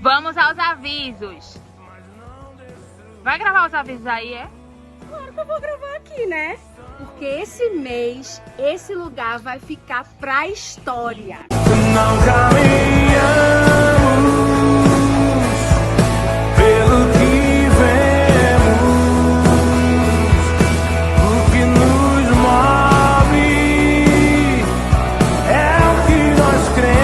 Vamos aos avisos. Vai gravar os avisos aí, é? Claro que eu vou gravar aqui, né? Porque esse mês, esse lugar vai ficar pra história. Não caminhamos pelo que vemos, o que nos move é o que nós cremos.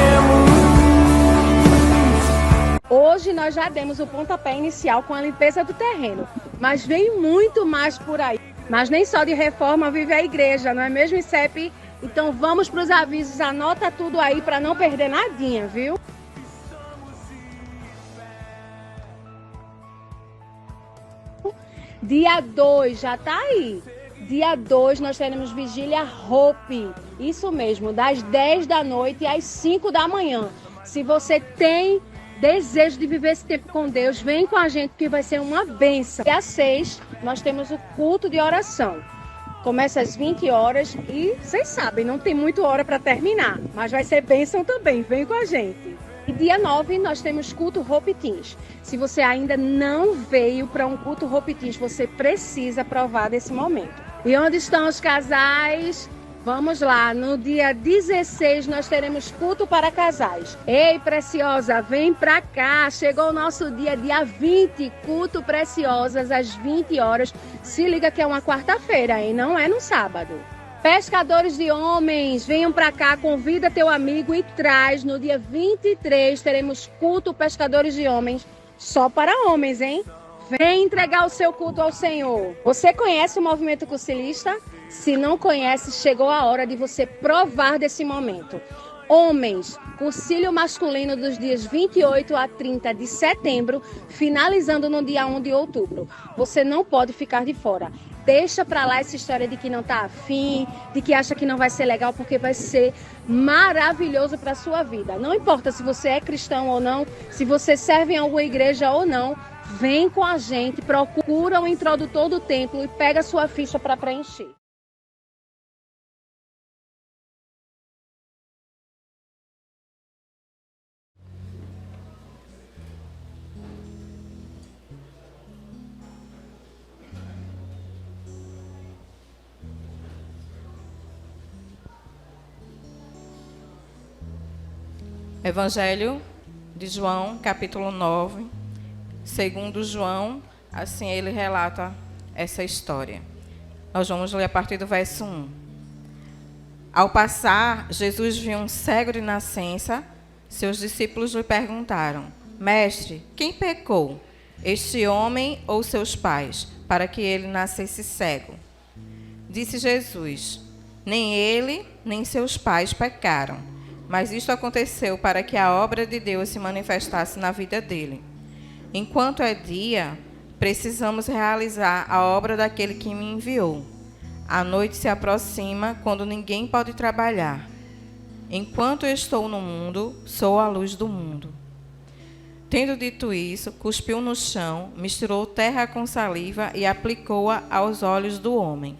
Hoje nós já demos o pontapé inicial com a limpeza do terreno, mas vem muito mais por aí. Mas nem só de reforma vive a igreja, não é mesmo, ICEP? Então vamos para os avisos, anota tudo aí para não perder nadinha, viu? Dia 2 já tá aí. Dia 2 nós teremos Vigília Hope. Isso mesmo, das 10 da noite às 5 da manhã. Se você tem desejo de viver esse tempo com Deus, vem com a gente que vai ser uma bênção. Dia 6 nós temos o culto de oração. Começa às 20 horas e vocês sabem, não tem muita hora para terminar, mas vai ser bênção também, vem com a gente. E dia 9 nós temos culto Hope Teens. Se você ainda não veio para um culto Hope Teens, você precisa provar desse momento. E onde estão os casais? Vamos lá, no dia 16 nós teremos culto para casais. Ei, Preciosa, vem pra cá. Chegou o nosso dia 20, culto Preciosas às 20 horas. Se liga que é uma quarta-feira, hein? Não é no sábado. Pescadores de homens, venham pra cá, convida teu amigo e traz. No dia 23 teremos culto Pescadores de Homens, só para homens, hein? Vem entregar o seu culto ao Senhor. Você conhece o movimento cursilista? Se não conhece, chegou a hora de você provar desse momento. Homens, cursilho masculino dos dias 28 a 30 de setembro, finalizando no dia 1 de outubro. Você não pode ficar de fora. Deixa pra lá essa história de que não tá afim, de que acha que não vai ser legal, porque vai ser maravilhoso para sua vida. Não importa se você é cristão ou não, se você serve em alguma igreja ou não, vem com a gente, procura o introdutor do templo e pega a sua ficha para preencher. Evangelho de João, capítulo 9. Segundo João, assim ele relata essa história. Nós vamos ler a partir do verso 1. Ao passar, Jesus viu um cego de nascença. Seus discípulos lhe perguntaram: Mestre, quem pecou, este homem ou seus pais, para que ele nascesse cego? Disse Jesus: Nem ele, nem seus pais pecaram, mas isto aconteceu para que a obra de Deus se manifestasse na vida dele. Enquanto é dia, precisamos realizar a obra daquele que me enviou. A noite se aproxima, quando ninguém pode trabalhar. Enquanto eu estou no mundo, sou a luz do mundo. Tendo dito isso, cuspiu no chão, misturou terra com saliva e aplicou-a aos olhos do homem.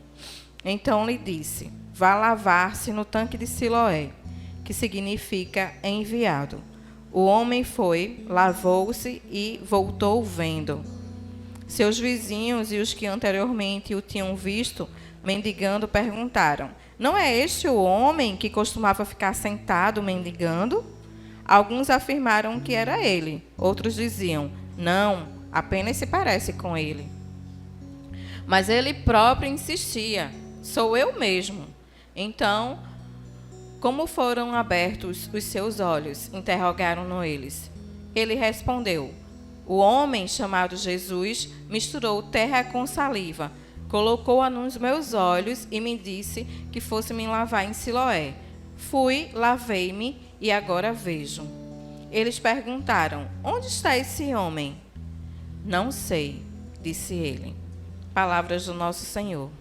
Então lhe disse: Vá lavar-se no tanque de Siloé, que significa enviado. O homem foi, lavou-se e voltou vendo. Seus vizinhos e os que anteriormente o tinham visto mendigando perguntaram: Não é este o homem que costumava ficar sentado mendigando? Alguns afirmaram que era ele. Outros diziam: Não, apenas se parece com ele. Mas ele próprio insistia: Sou eu mesmo. Então, como foram abertos os seus olhos? Interrogaram-no eles. Ele respondeu: O homem chamado Jesus misturou terra com saliva, colocou-a nos meus olhos e me disse que fosse me lavar em Siloé. Fui, lavei-me e agora vejo. Eles perguntaram: Onde está esse homem? Não sei, disse ele. Palavras do nosso Senhor.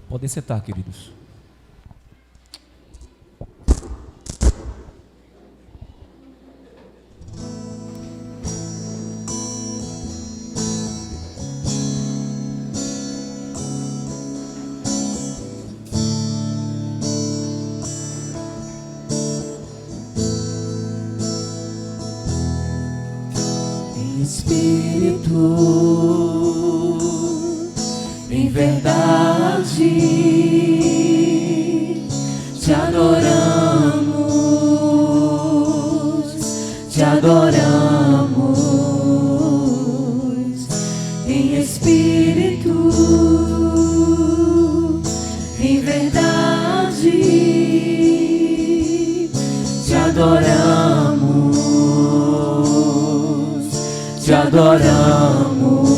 Podem sentar, queridos. Espírito, em verdade te adoramos, te adoramos, em espírito, em verdade te adoramos, te adoramos,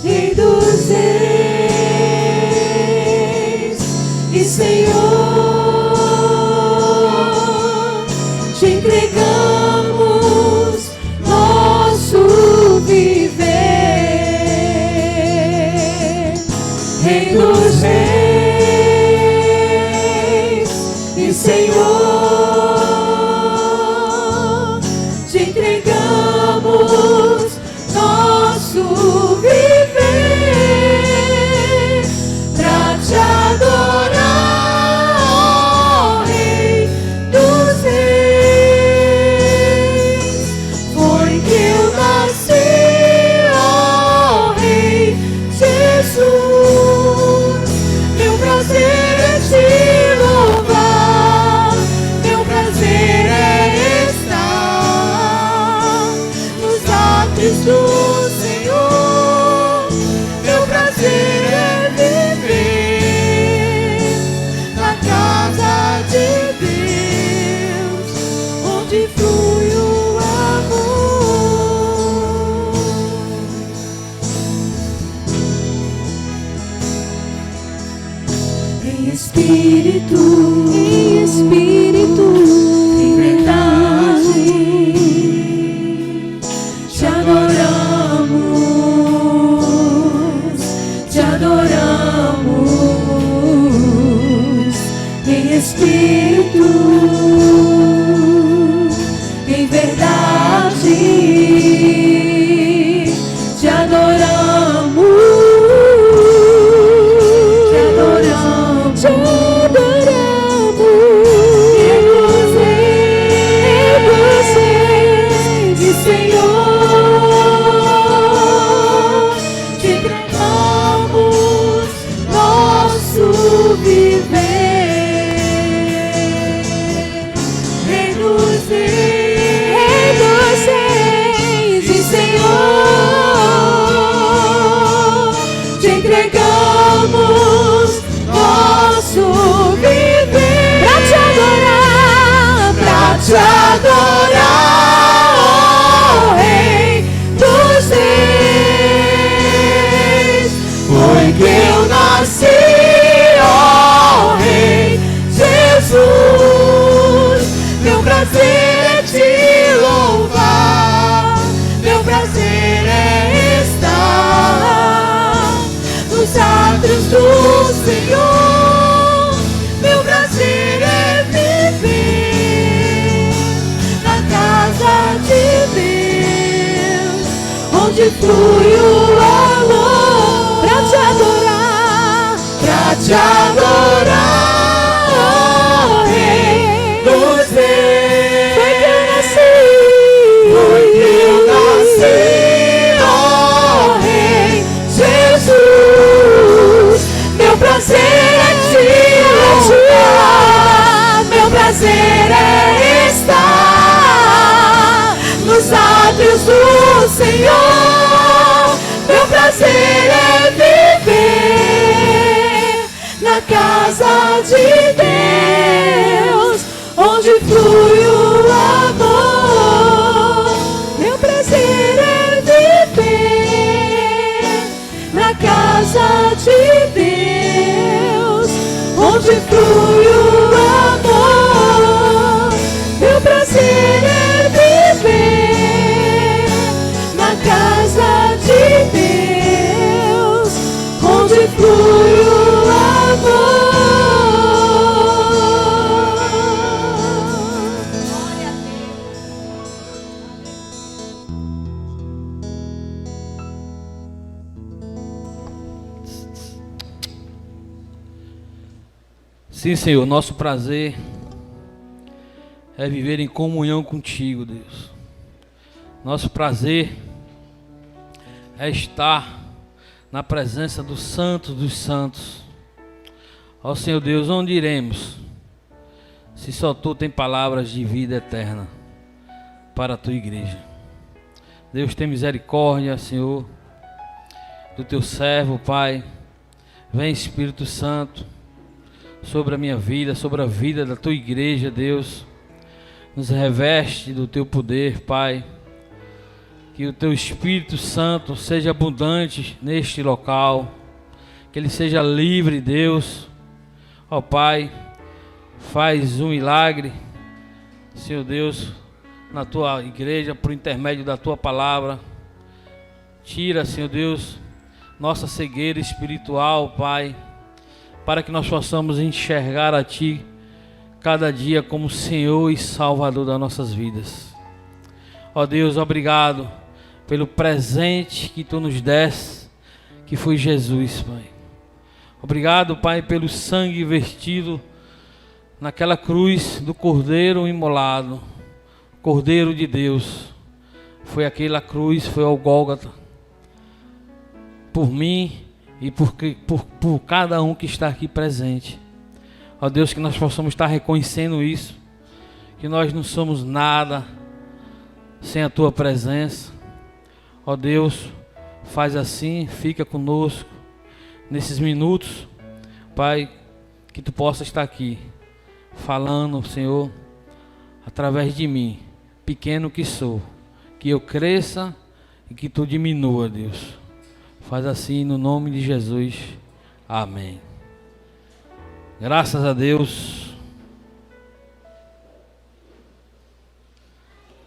Rei dos Reis e Senhor, te entregamos nosso viver, Rei dos Reis e Senhor, te entregamos nosso viver pra te adorar, ó Rei dos Reis. Foi que eu nasci, ó Rei Jesus. Meu prazer é te louvar, meu prazer é estar nos atos do Senhor. Meu prazer é viver na casa de Deus, onde flui o amor. Em espírito, em verdade te adoramos, te adoramos, em espírito, em verdade te adoramos, te adoramos, te adoramos, e Senhor, te entregamos nosso viver, Rei dos Reis e Senhor, te entregamos nosso viver pra te adorar, ó Rei dos Reis. Foi que eu nasci, ó Rei Jesus. Meu prazer é te louvar, meu prazer é estar nos atos do Senhor. Meu prazer é viver na casa de Deus, onde flui o amor, pra te adorar, ó Rei dos Reis. Foi que eu nasci, ó Rei Jesus. Meu prazer é te louvar, meu prazer é estar nos átrios do Senhor. Meu prazer é viver na casa de Deus, onde flui o amor. Meu prazer é viver na casa de Deus, onde flui o amor. Meu prazer é viver na casa de Deus, onde flui o amor. Sim, Senhor, nosso prazer é viver em comunhão contigo, Deus. Nosso prazer é estar na presença do Santo dos Santos. Ó Senhor Deus, onde iremos, se só Tu tem palavras de vida eterna para a Tua igreja? Deus, tem misericórdia, Senhor, do Teu servo, Pai. Vem, Espírito Santo, sobre a minha vida, sobre a vida da Tua igreja, Deus. Nos reveste do Teu poder, Pai. Que o Teu Espírito Santo seja abundante neste local. Que ele seja livre, Deus. Ó Pai, faz um milagre, Senhor Deus, na Tua igreja, por intermédio da Tua palavra. Tira, Senhor Deus, nossa cegueira espiritual, Pai, para que nós possamos enxergar a Ti cada dia como Senhor e Salvador das nossas vidas. Ó Deus, obrigado pelo presente que Tu nos deste, que foi Jesus, Pai. Obrigado, Pai, pelo sangue vertido naquela cruz do Cordeiro imolado, Cordeiro de Deus. Foi aquela cruz, foi ao Gólgota, por mim e por cada um que está aqui presente. Ó Deus, que nós possamos estar reconhecendo isso, que nós não somos nada sem a Tua presença. Ó Deus, faz assim, fica conosco nesses minutos, Pai, que Tu possa estar aqui falando, Senhor, através de mim, pequeno que sou, que eu cresça e que Tu diminua, Deus. Faz assim no nome de Jesus. Amém. Graças a Deus.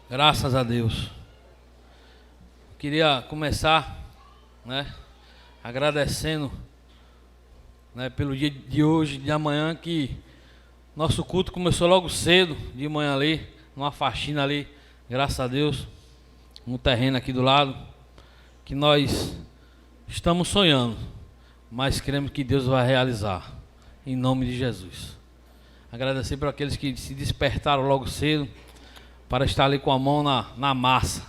Graças a Deus. Queria começar, agradecendo, pelo dia de hoje, de amanhã, que nosso culto começou logo cedo, de manhã ali, numa faxina ali, graças a Deus, no terreno aqui do lado, que nós estamos sonhando, mas cremos que Deus vai realizar, em nome de Jesus. Agradecer para aqueles que se despertaram logo cedo, para estar ali com a mão na massa,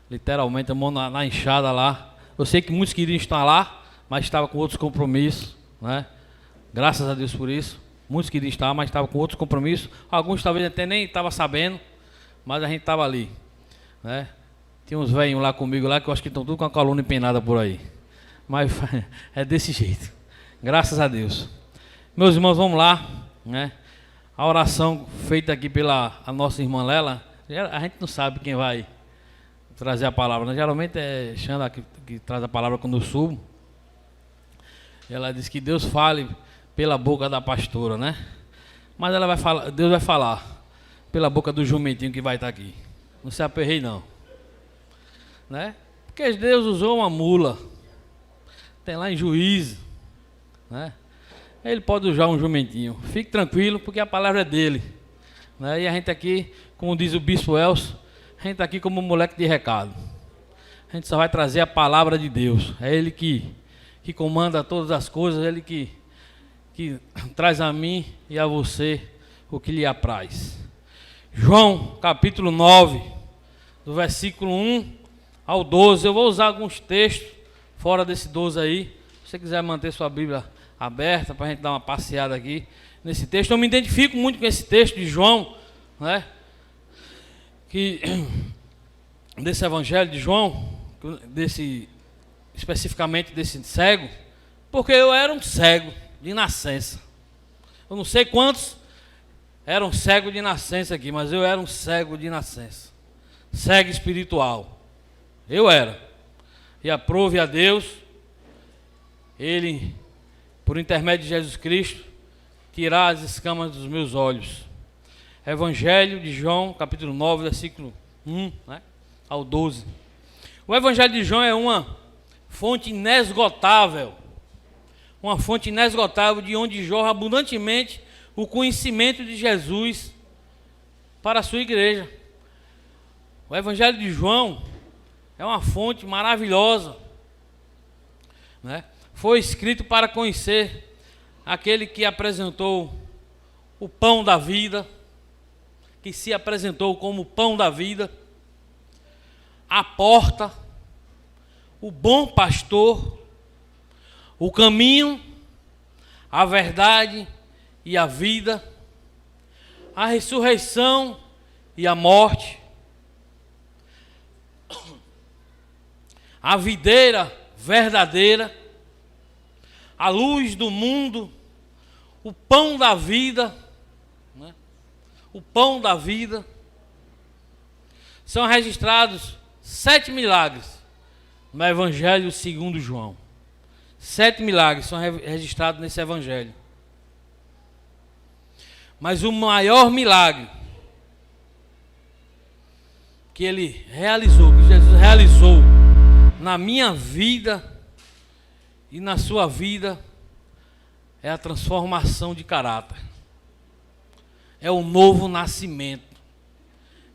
literalmente a mão na enxada lá. Eu sei que muitos queriam estar lá, mas estavam com outros compromissos, Graças a Deus por isso. Muitos queriam estar, mas estavam com outros compromissos. Alguns talvez até nem estavam sabendo, mas a gente estava ali, Tem uns velhos lá comigo lá que eu acho que estão tudo com a coluna empenada por aí. Mas é desse jeito. Graças a Deus. Meus irmãos, vamos lá, A oração feita aqui pela a nossa irmã Lela, a gente não sabe quem vai trazer a palavra, Geralmente é Xanda que traz a palavra quando eu subo. Ela diz que Deus fale pela boca da pastora, Mas ela vai falar, Deus vai falar pela boca do jumentinho que vai estar aqui. Não se aperrei não, Porque Deus usou uma mula. Tem lá em Juízo, Ele pode usar um jumentinho. Fique tranquilo, porque a palavra é dele, E a gente aqui, como diz o bispo Elcio, a gente está aqui como um moleque de recado. A gente só vai trazer a palavra de Deus. É Ele que comanda todas as coisas, Ele que traz a mim e a você o que lhe apraz. João, capítulo 9, do versículo 1 ao 12. Eu vou usar alguns textos fora desse 12 aí. Se você quiser manter sua Bíblia aberta para a gente dar uma passeada aqui nesse texto. Eu me identifico muito com esse texto de João, que desse evangelho de João, especificamente desse cego, porque eu era um cego de nascença. Eu não sei quantos eram cegos de nascença aqui, mas eu era um cego de nascença, cego espiritual. Eu era. E aprove a Deus, Ele, por intermédio de Jesus Cristo, tirar as escamas dos meus olhos. Evangelho de João, capítulo 9, versículo 1 ao 12. O Evangelho de João é uma fonte inesgotável, de onde jorra abundantemente o conhecimento de Jesus para a sua igreja. O Evangelho de João é uma fonte maravilhosa, Foi escrito para conhecer aquele que apresentou o pão da vida, que se apresentou como o pão da vida, a porta, o bom pastor, o caminho, a verdade e a vida, a ressurreição e a morte, a videira verdadeira, a luz do mundo, o pão da vida, né? O pão da vida. São registrados 7 milagres no Evangelho segundo João. 7 milagres são registrados nesse Evangelho. Mas o maior milagre que ele realizou, que Jesus realizou na minha vida e na sua vida, é a transformação de caráter. É o novo nascimento.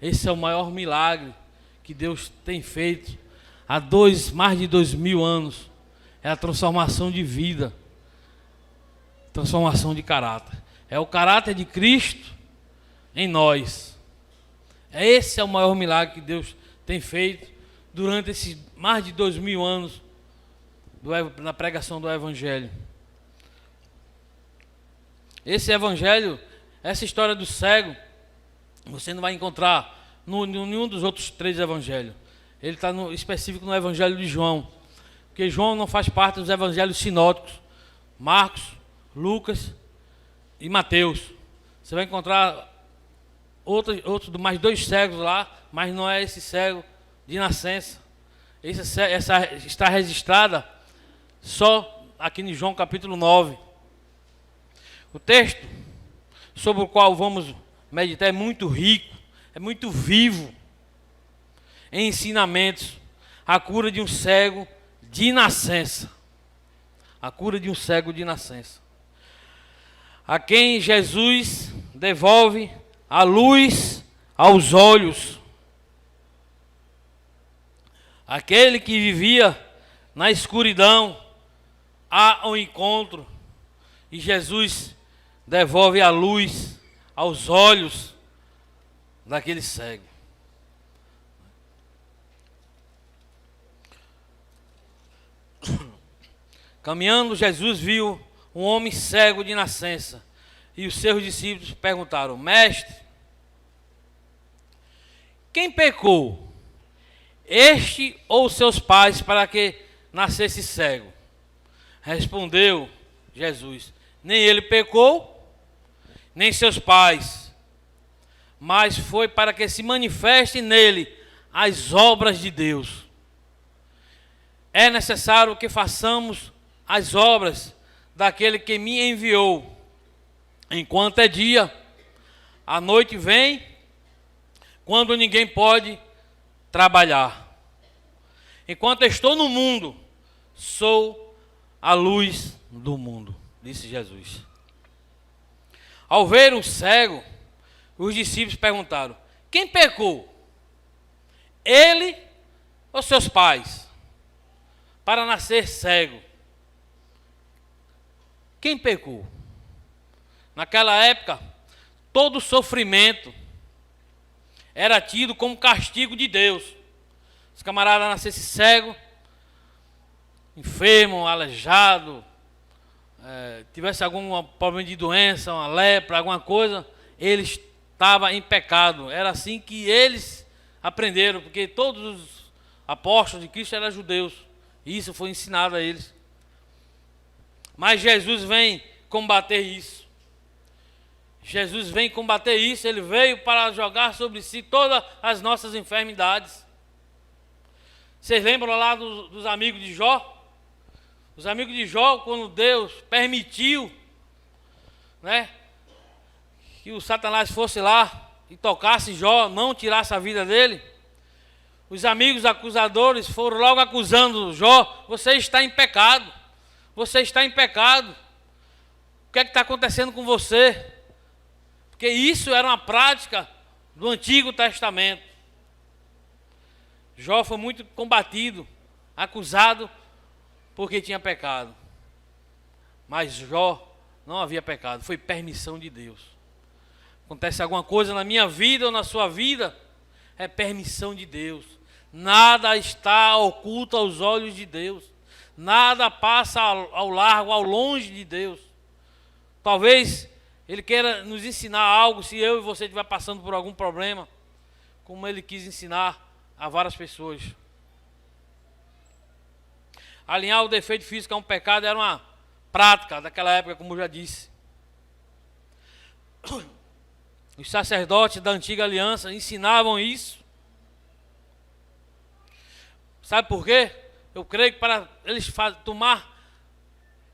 Esse é o maior milagre que Deus tem feito há mais de 2000 anos. É a transformação de vida, transformação de caráter. É o caráter de Cristo em nós. Esse é o maior milagre que Deus tem feito durante esses mais de 2000 anos na pregação do Evangelho. Esse Evangelho, essa história do cego, você não vai encontrar em nenhum dos outros 3 Evangelhos. Ele está específico no Evangelho de João, porque João não faz parte dos Evangelhos sinóticos, Marcos, Lucas e Mateus. Você vai encontrar outros mais 2 cegos lá, mas não é esse cego de nascença. Essa está registrada só aqui em João capítulo 9. O texto sobre o qual vamos meditar é muito rico, é muito vivo em ensinamentos. A cura de um cego de nascença. A cura de um cego de nascença. A quem Jesus devolve a luz aos olhos. Aquele que vivia na escuridão há um encontro e Jesus devolve a luz aos olhos daquele cego. Caminhando, Jesus viu um homem cego de nascença e os seus discípulos perguntaram: Mestre, quem pecou, este ou seus pais, para que nascesse cego? Respondeu Jesus: nem ele pecou, nem seus pais, mas foi para que se manifeste nele as obras de Deus. É necessário que façamos as obras daquele que me enviou. Enquanto é dia, a noite vem, quando ninguém pode trabalhar. Enquanto estou no mundo, sou a luz do mundo, disse Jesus. Ao ver o cego, os discípulos perguntaram: quem pecou? Ele ou seus pais, para nascer cego? Quem pecou? Naquela época, todo sofrimento era tido como castigo de Deus. Se o camarada nascesse cego, enfermo, aleijado, tivesse algum problema de doença, uma lepra, alguma coisa, ele estava em pecado. Era assim que eles aprenderam, porque todos os apóstolos de Cristo eram judeus. E isso foi ensinado a eles. Mas Jesus vem combater isso. Jesus vem combater isso. Ele veio para jogar sobre si todas as nossas enfermidades. Vocês lembram lá dos amigos de Jó? Os amigos de Jó, quando Deus permitiu, né, que o Satanás fosse lá e tocasse Jó, não tirasse a vida dele, os amigos acusadores foram logo acusando Jó: você está em pecado, você está em pecado, o que é que está acontecendo com você? Porque isso era uma prática do Antigo Testamento. Jó foi muito combatido, acusado, porque tinha pecado. Mas Jó não havia pecado, foi permissão de Deus. Acontece alguma coisa na minha vida ou na sua vida, é permissão de Deus. Nada está oculto aos olhos de Deus. Nada passa ao largo, ao longe de Deus. Talvez Ele queira nos ensinar algo se eu e você estiver passando por algum problema, como Ele quis ensinar a várias pessoas. Alinhar o defeito físico a um pecado era uma prática daquela época, como eu já disse. Os sacerdotes da antiga aliança ensinavam isso. Sabe por quê? Eu creio que para eles tomar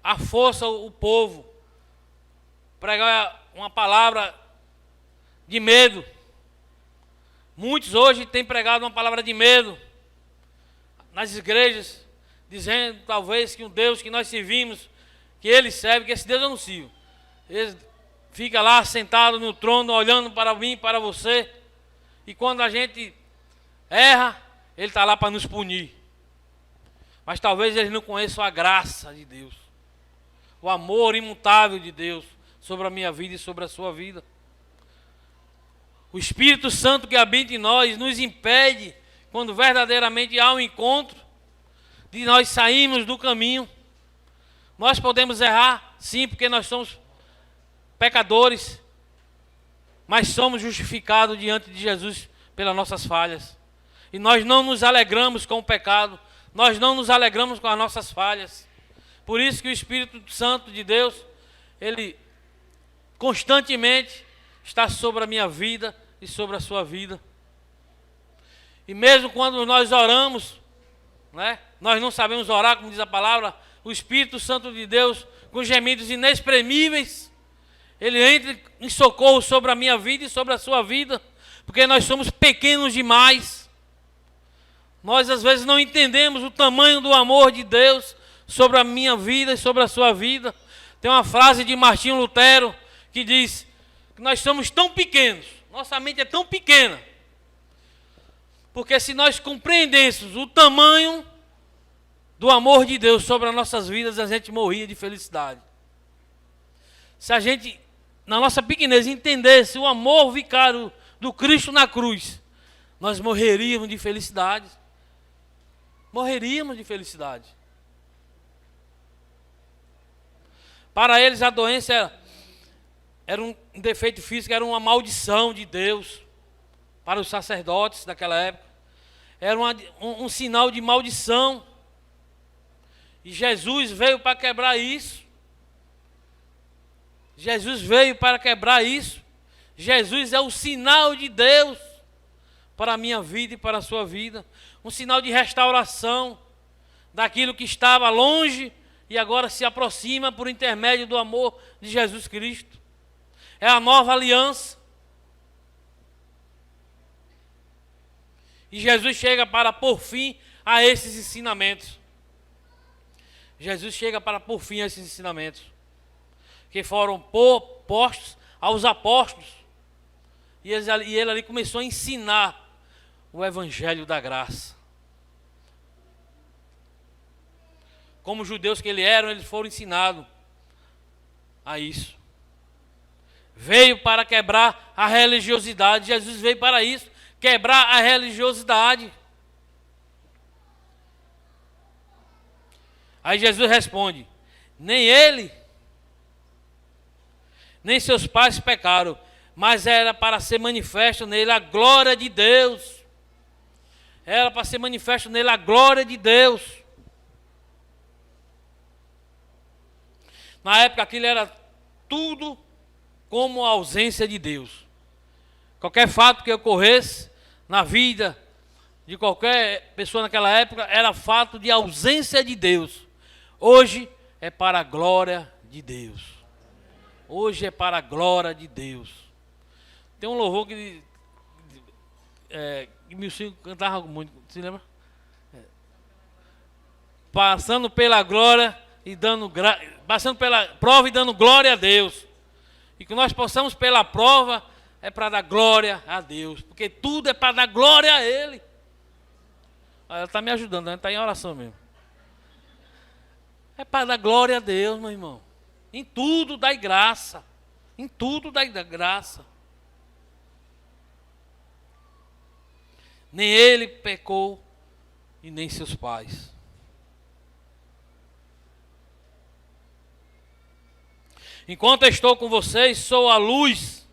a força o povo, pregar uma palavra de medo. Muitos hoje têm pregado uma palavra de medo nas igrejas, dizendo talvez que um Deus que nós servimos, que Ele serve, que esse Deus eu não sirvo. Ele fica lá sentado no trono, olhando para mim, para você, e quando a gente erra, Ele está lá para nos punir. Mas talvez eles não conheçam a graça de Deus, o amor imutável de Deus sobre a minha vida e sobre a sua vida. O Espírito Santo que habita em nós nos impede, quando verdadeiramente há um encontro, de nós sairmos do caminho. Nós podemos errar, sim, porque nós somos pecadores, mas somos justificados diante de Jesus pelas nossas falhas. E nós não nos alegramos com o pecado, nós não nos alegramos com as nossas falhas. Por isso que o Espírito Santo de Deus, Ele constantemente está sobre a minha vida e sobre a sua vida. E mesmo quando nós oramos, né, nós não sabemos orar, como diz a palavra, o Espírito Santo de Deus, com gemidos inexprimíveis, Ele entra em socorro sobre a minha vida e sobre a sua vida, porque nós somos pequenos demais. Nós às vezes não entendemos o tamanho do amor de Deus sobre a minha vida e sobre a sua vida. Tem uma frase de Martinho Lutero que diz que nós somos tão pequenos, nossa mente é tão pequena, porque se nós compreendêssemos o tamanho do amor de Deus sobre as nossas vidas, a gente morria de felicidade. Se a gente, na nossa pequenez, entendesse o amor vicário do Cristo na cruz, nós morreríamos de felicidade. Morreríamos de felicidade. Para eles a doença era um defeito físico, era uma maldição de Deus. Para os sacerdotes daquela época, era um sinal de maldição. E Jesus veio para quebrar isso. Jesus veio para quebrar isso. Jesus é o sinal de Deus para a minha vida e para a sua vida. Um sinal de restauração daquilo que estava longe e agora se aproxima por intermédio do amor de Jesus Cristo. É a nova aliança. E Jesus chega para pôr fim a esses ensinamentos. Jesus chega para pôr fim a esses ensinamentos que foram postos aos apóstolos. E ele ali começou a ensinar o evangelho da graça. Como judeus que eles foram ensinados a isso. Veio para quebrar a religiosidade. Jesus veio para isso, quebrar a religiosidade. Aí Jesus responde: nem ele, nem seus pais pecaram, mas era para ser manifesto nele a glória de Deus. Era para ser manifesto nele a glória de Deus. Na época aquilo era tudo como a ausência de Deus. Qualquer fato que ocorresse na vida de qualquer pessoa naquela época era fato de ausência de Deus. Hoje é para a glória de Deus. Hoje é para a glória de Deus. Tem um louvor que meus filhos cantavam muito, se lembra? Passando pela glória e passando pela prova e dando glória a Deus. E que nós possamos pela prova é para dar glória a Deus, porque tudo é para dar glória a Ele. Ela está me ajudando, ela está em oração mesmo. É para dar glória a Deus, meu irmão. Em tudo dai graça. Em tudo dai graça. Nem ele pecou, e nem seus pais. Enquanto eu estou com vocês, sou a luz.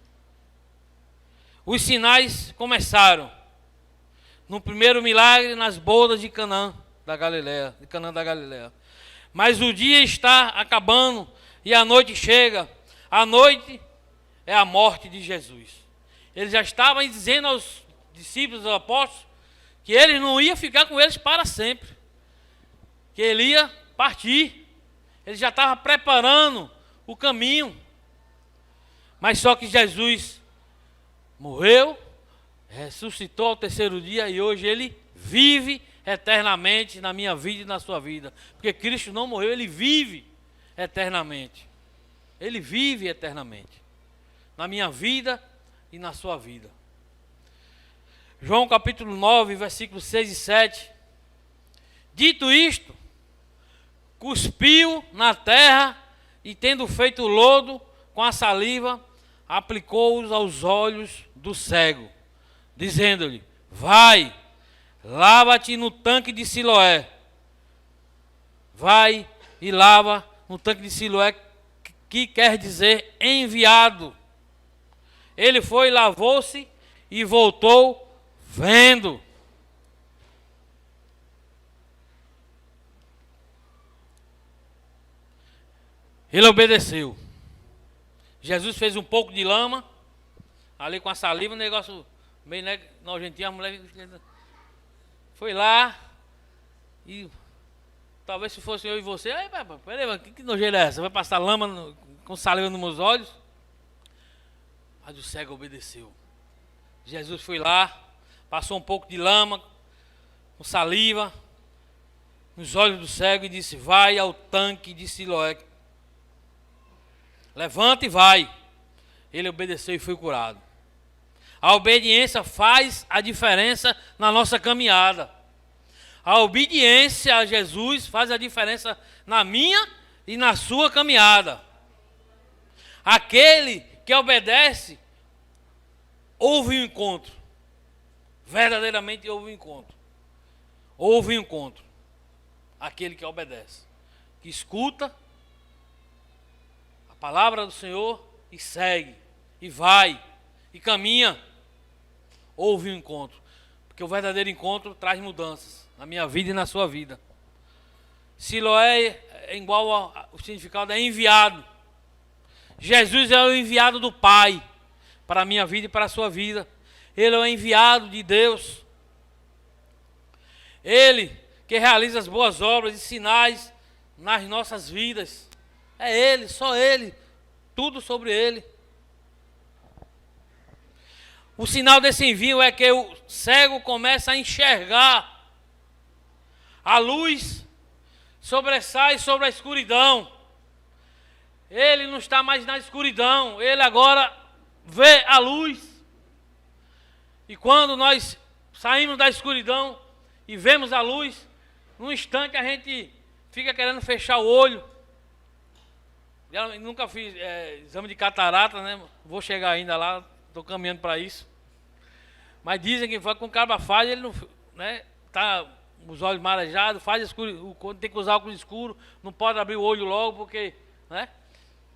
Os sinais começaram no primeiro milagre nas bodas de Canaã da Galileia, de Canaã da Galileia. Mas o dia está acabando e a noite chega. A noite é a morte de Jesus. Ele já estava dizendo aos discípulos, aos apóstolos, que ele não ia ficar com eles para sempre, que ele ia partir. Ele já estava preparando o caminho. Mas só que Jesus morreu, ressuscitou ao terceiro dia e hoje ele vive eternamente na minha vida e na sua vida. Porque Cristo não morreu, ele vive eternamente. Ele vive eternamente na minha vida e na sua vida. João capítulo 9, versículos 6 e 7. Dito isto, cuspiu na terra e, tendo feito lodo com a saliva, aplicou-os aos olhos do cego, dizendo-lhe: vai, lava-te no tanque de Siloé. Vai e lava no tanque de Siloé, que quer dizer enviado. Ele foi, lavou-se e voltou vendo. Ele obedeceu. Jesus fez um pouco de lama, ali com a saliva, um negócio meio nojentinho. A mulher foi lá e talvez se fosse eu e você, aí, peraí, que nojeira é essa? Vai passar lama com saliva nos meus olhos? Mas o cego obedeceu. Jesus foi lá, passou um pouco de lama com saliva nos olhos do cego e disse: vai ao tanque de Siloé. Levanta e vai. Ele obedeceu e foi curado. A obediência faz a diferença na nossa caminhada. A obediência a Jesus faz a diferença na minha e na sua caminhada. Aquele que obedece, houve um encontro. Verdadeiramente houve um encontro. Houve um encontro. Aquele que obedece, que escuta a palavra do Senhor e segue, e vai, e caminha. Houve um encontro. Porque o verdadeiro encontro traz mudanças na minha vida e na sua vida. Siloé é igual o significado é enviado. Jesus é o enviado do Pai para a minha vida e para a sua vida. Ele é o enviado de Deus. Ele que realiza as boas obras e sinais nas nossas vidas. É Ele, só Ele. Tudo sobre Ele. O sinal desse envio é que o cego começa a enxergar. A luz sobressai sobre a escuridão. Ele não está mais na escuridão. Ele agora vê a luz. E quando nós saímos da escuridão e vemos a luz, num instante a gente fica querendo fechar o olho. Eu nunca fiz exame de catarata, né? Vou chegar ainda lá, estou caminhando para isso. Mas dizem que com o cara faz, ele não, né? Tá os olhos marejados, faz escuro, tem que usar óculos escuro, não pode abrir o olho logo, porque, né?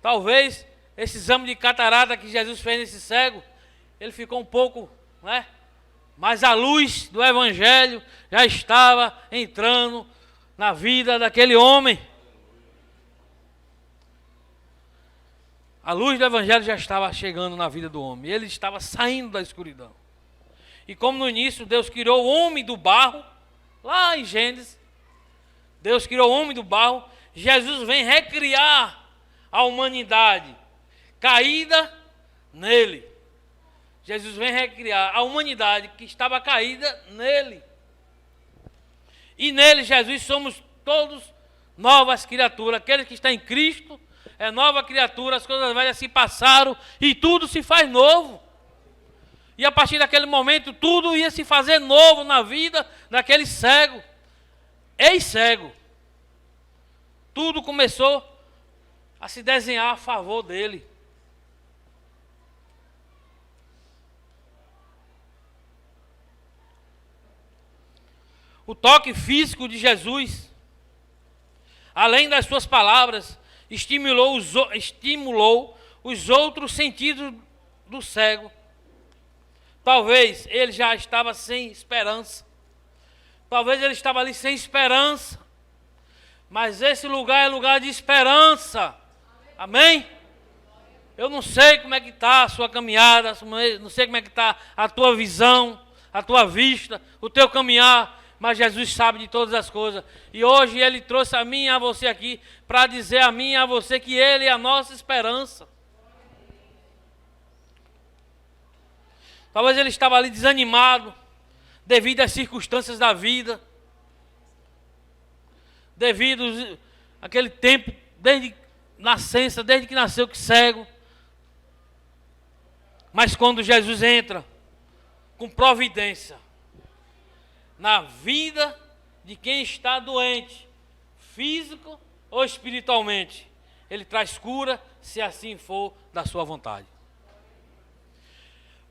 Talvez esse exame de catarata que Jesus fez nesse cego, ele ficou um pouco, né? Mas a luz do Evangelho já estava entrando na vida daquele homem. A luz do Evangelho já estava chegando na vida do homem. Ele estava saindo da escuridão. E como no início Deus criou o homem do barro, lá em Gênesis, Deus criou o homem do barro, Jesus vem recriar a humanidade caída nele. Jesus vem recriar a humanidade que estava caída nele. E nele, Jesus, somos todos novas criaturas. Aquele que está em Cristo é nova criatura, as coisas velhas se passaram e tudo se faz novo. E a partir daquele momento, tudo ia se fazer novo na vida daquele cego, ex-cego. Tudo começou a se desenhar a favor dele. o toque físico de Jesus, além das suas palavras, estimulou os outros sentidos do cego. Talvez ele já estava sem esperança. Talvez ele estava ali sem esperança. Mas esse lugar é lugar de esperança. Amém? Eu não sei como é que está a sua caminhada, não sei como é que está a tua visão, a tua vista, o teu caminhar, mas Jesus sabe de todas as coisas. E hoje Ele trouxe a mim e a você aqui para dizer a mim e a você que Ele é a nossa esperança. Talvez ele estava ali desanimado, devido às circunstâncias da vida, devido àquele tempo, desde nascença, desde que nasceu que cego. Mas quando Jesus entra com providência na vida de quem está doente, físico ou espiritualmente, Ele traz cura, se assim for da sua vontade.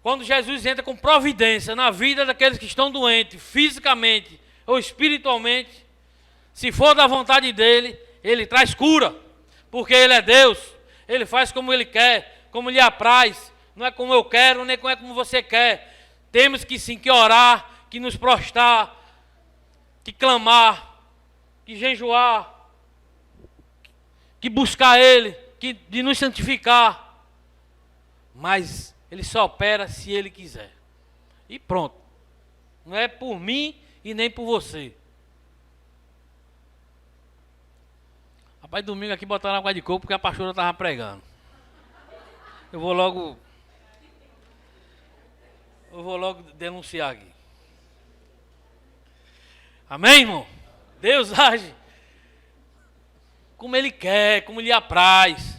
Quando Jesus entra com providência na vida daqueles que estão doentes, fisicamente ou espiritualmente, se for da vontade dEle, Ele traz cura, porque Ele é Deus, Ele faz como Ele quer, como lhe apraz, não é como eu quero, nem é como você quer. Temos que sim, que orar, que nos prostrar, que clamar, que jejuar, que buscar Ele, de nos santificar, mas Ele só opera se Ele quiser. E pronto. Não é por mim e nem por você. Rapaz, domingo aqui botaram água de coco porque a pastora estava pregando. Eu vou logo denunciar aqui. Amém, irmão? Deus age como Ele quer, como lhe apraz.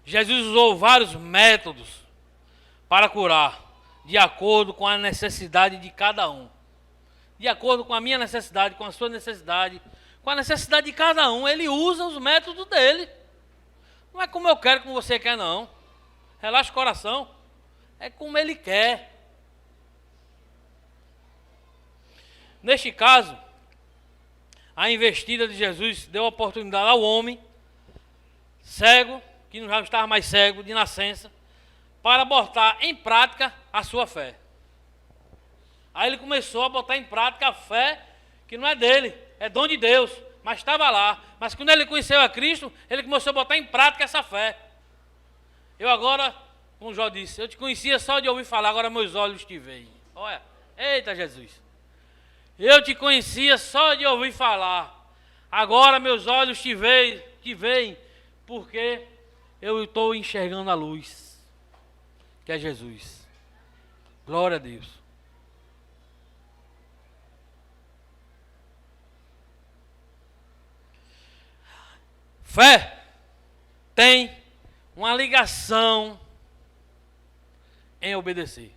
Jesus usou vários métodos para curar, de acordo com a necessidade de cada um. De acordo com a minha necessidade, com a sua necessidade, com a necessidade de cada um, Ele usa os métodos dele. Não é como eu quero, como você quer, não. Relaxa o coração. É como Ele quer. Neste caso, a investida de Jesus deu oportunidade ao homem cego, que não já estava mais cego de nascença, para botar em prática a sua fé. Aí ele começou a botar em prática a fé que não é dele, é dom de Deus, mas estava lá. Mas quando ele conheceu a Cristo, ele começou a botar em prática essa fé. Eu agora, como Jó disse, eu te conhecia só de ouvir falar, agora meus olhos te veem. Olha, eita Jesus. Eu te conhecia só de ouvir falar, agora meus olhos te veem, porque eu estou enxergando a luz, que é Jesus. Glória a Deus. Fé tem uma ligação em obedecer.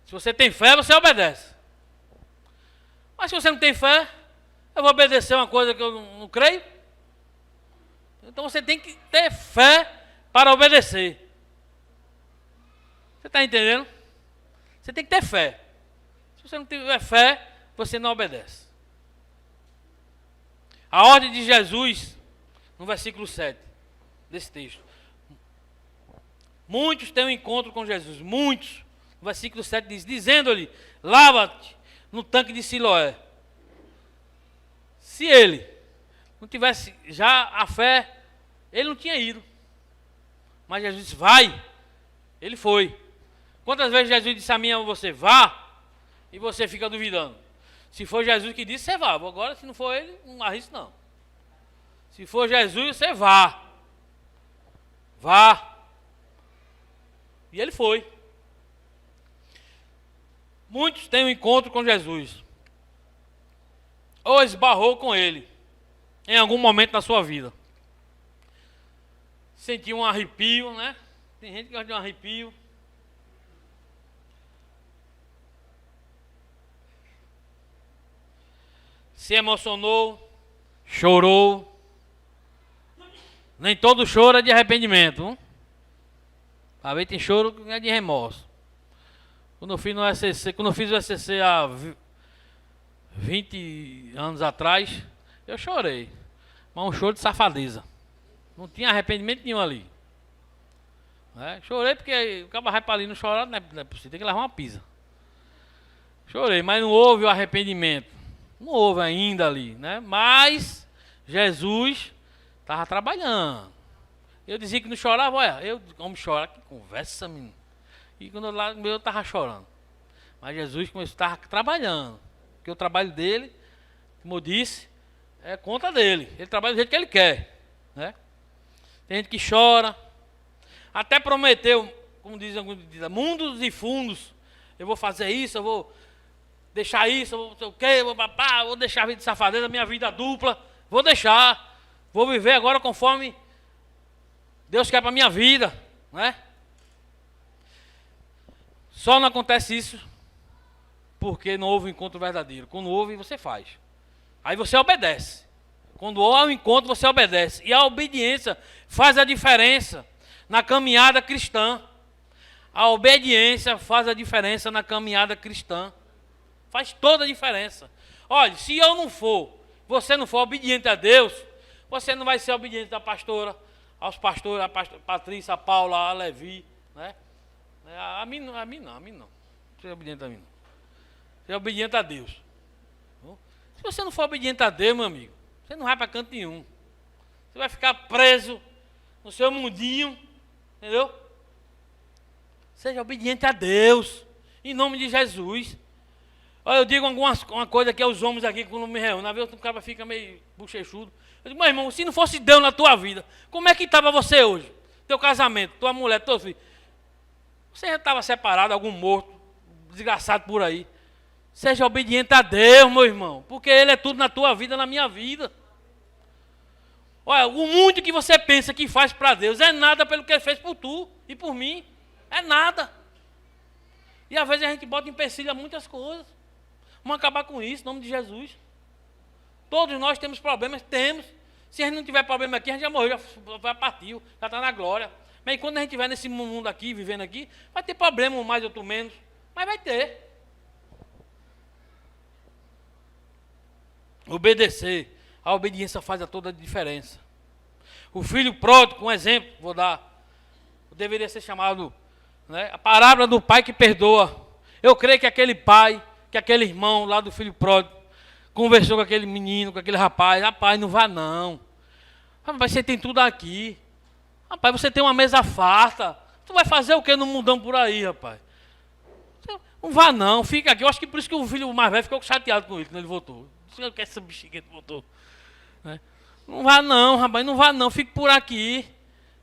Se você tem fé, você obedece. Mas se você não tem fé, eu vou obedecer uma coisa que eu não creio. Então você tem que ter fé para obedecer. Você está entendendo? Você tem que ter fé. Se você não tiver fé, você não obedece. A ordem de Jesus, no versículo 7 desse texto. Muitos têm um encontro com Jesus. Muitos. No versículo 7 diz, dizendo-lhe, lava-te no tanque de Siloé. Se ele não tivesse já a fé, ele não tinha ido. Mas Jesus disse, vai. Ele foi. Quantas vezes Jesus disse a mim e a você, vá, e você fica duvidando? Se for Jesus que disse, você vá. Agora, se não for ele, não arrisca não. Se for Jesus, você vá. Vá. E ele foi. Muitos têm um encontro com Jesus. Ou esbarrou com ele em algum momento da sua vida. Sentiu um arrepio, né? Tem gente que gosta de um arrepio. Se emocionou, chorou. Nem todo choro é de arrependimento. Às vezes tem choro que é de remorso. Quando eu fiz no SCC, quando eu fiz o SCC há 20 anos atrás, eu chorei. Mas um choro de safadeza. Não tinha arrependimento nenhum ali. Né? Chorei porque o cara vai para ali não chorar, não é possível, tem que levar uma pisa. Chorei, mas não houve o arrependimento. Não houve ainda ali, né? Mas Jesus estava trabalhando. Eu dizia que não chorava, olha, como chorar, que conversa, menino. E quando eu estava chorando. Mas Jesus começou a estar trabalhando. Porque o trabalho dele, como eu disse, é conta dele. Ele trabalha do jeito que ele quer. Né? Tem gente que chora. Até prometeu, como dizem alguns, mundos e fundos. Eu vou fazer isso, eu vou deixar isso, eu vou não sei o quê, vou deixar a vida de safadeza, a minha vida dupla. Vou deixar. Vou viver agora conforme Deus quer para a minha vida. Né? Só não acontece isso porque não houve um encontro verdadeiro. Quando houve, você faz. Aí você obedece. Quando há um encontro, você obedece. E a obediência faz a diferença na caminhada cristã. A obediência faz a diferença na caminhada cristã. Faz toda a diferença. Olha, se eu não for, você não for obediente a Deus, você não vai ser obediente à pastora, aos pastores, a Patrícia, a Paula, a Levi, né? A mim não. Seja obediente a mim não. Seja obediente a Deus. Se você não for obediente a Deus, meu amigo, você não vai para canto nenhum. Você vai ficar preso no seu mundinho, entendeu? Seja obediente a Deus, em nome de Jesus. Olha, eu digo uma coisa aqui aos homens aqui quando me reúnem. Às vezes o cara fica meio bochechudo. Eu digo, meu irmão, se não fosse Deus na tua vida, como é que estava você hoje? Teu casamento, tua mulher, teu filho. Você já estava separado, algum morto, desgraçado por aí. Seja obediente a Deus, meu irmão, porque Ele é tudo na tua vida, na minha vida. Olha, o muito que você pensa que faz para Deus é nada pelo que Ele fez por tu e por mim. É nada. E às vezes a gente bota em empecilho muitas coisas. Vamos acabar com isso, em nome de Jesus. Todos nós temos problemas, temos. Se a gente não tiver problema aqui, a gente já morreu, já partiu, já está na glória. Mas quando a gente estiver nesse mundo aqui, vivendo aqui, vai ter problema, um mais, outro menos. Mas vai ter. Obedecer. A obediência faz toda a diferença. O filho pródigo, um exemplo, vou dar. Deveria ser chamado, né, a parábola do pai que perdoa. Eu creio que aquele pai, que aquele irmão lá do filho pródigo, conversou com aquele menino, com aquele rapaz. Rapaz, não vá não. Rapaz, você tem tudo aqui. Rapaz, você tem uma mesa farta. Tu vai fazer o que no mundão por aí, rapaz? Não vá não, fica aqui. Eu acho que por isso que o filho mais velho ficou chateado com ele quando ele voltou. Eu quero essa bexiga voltou. Né? Não vá não, rapaz, não vá não, fique por aqui.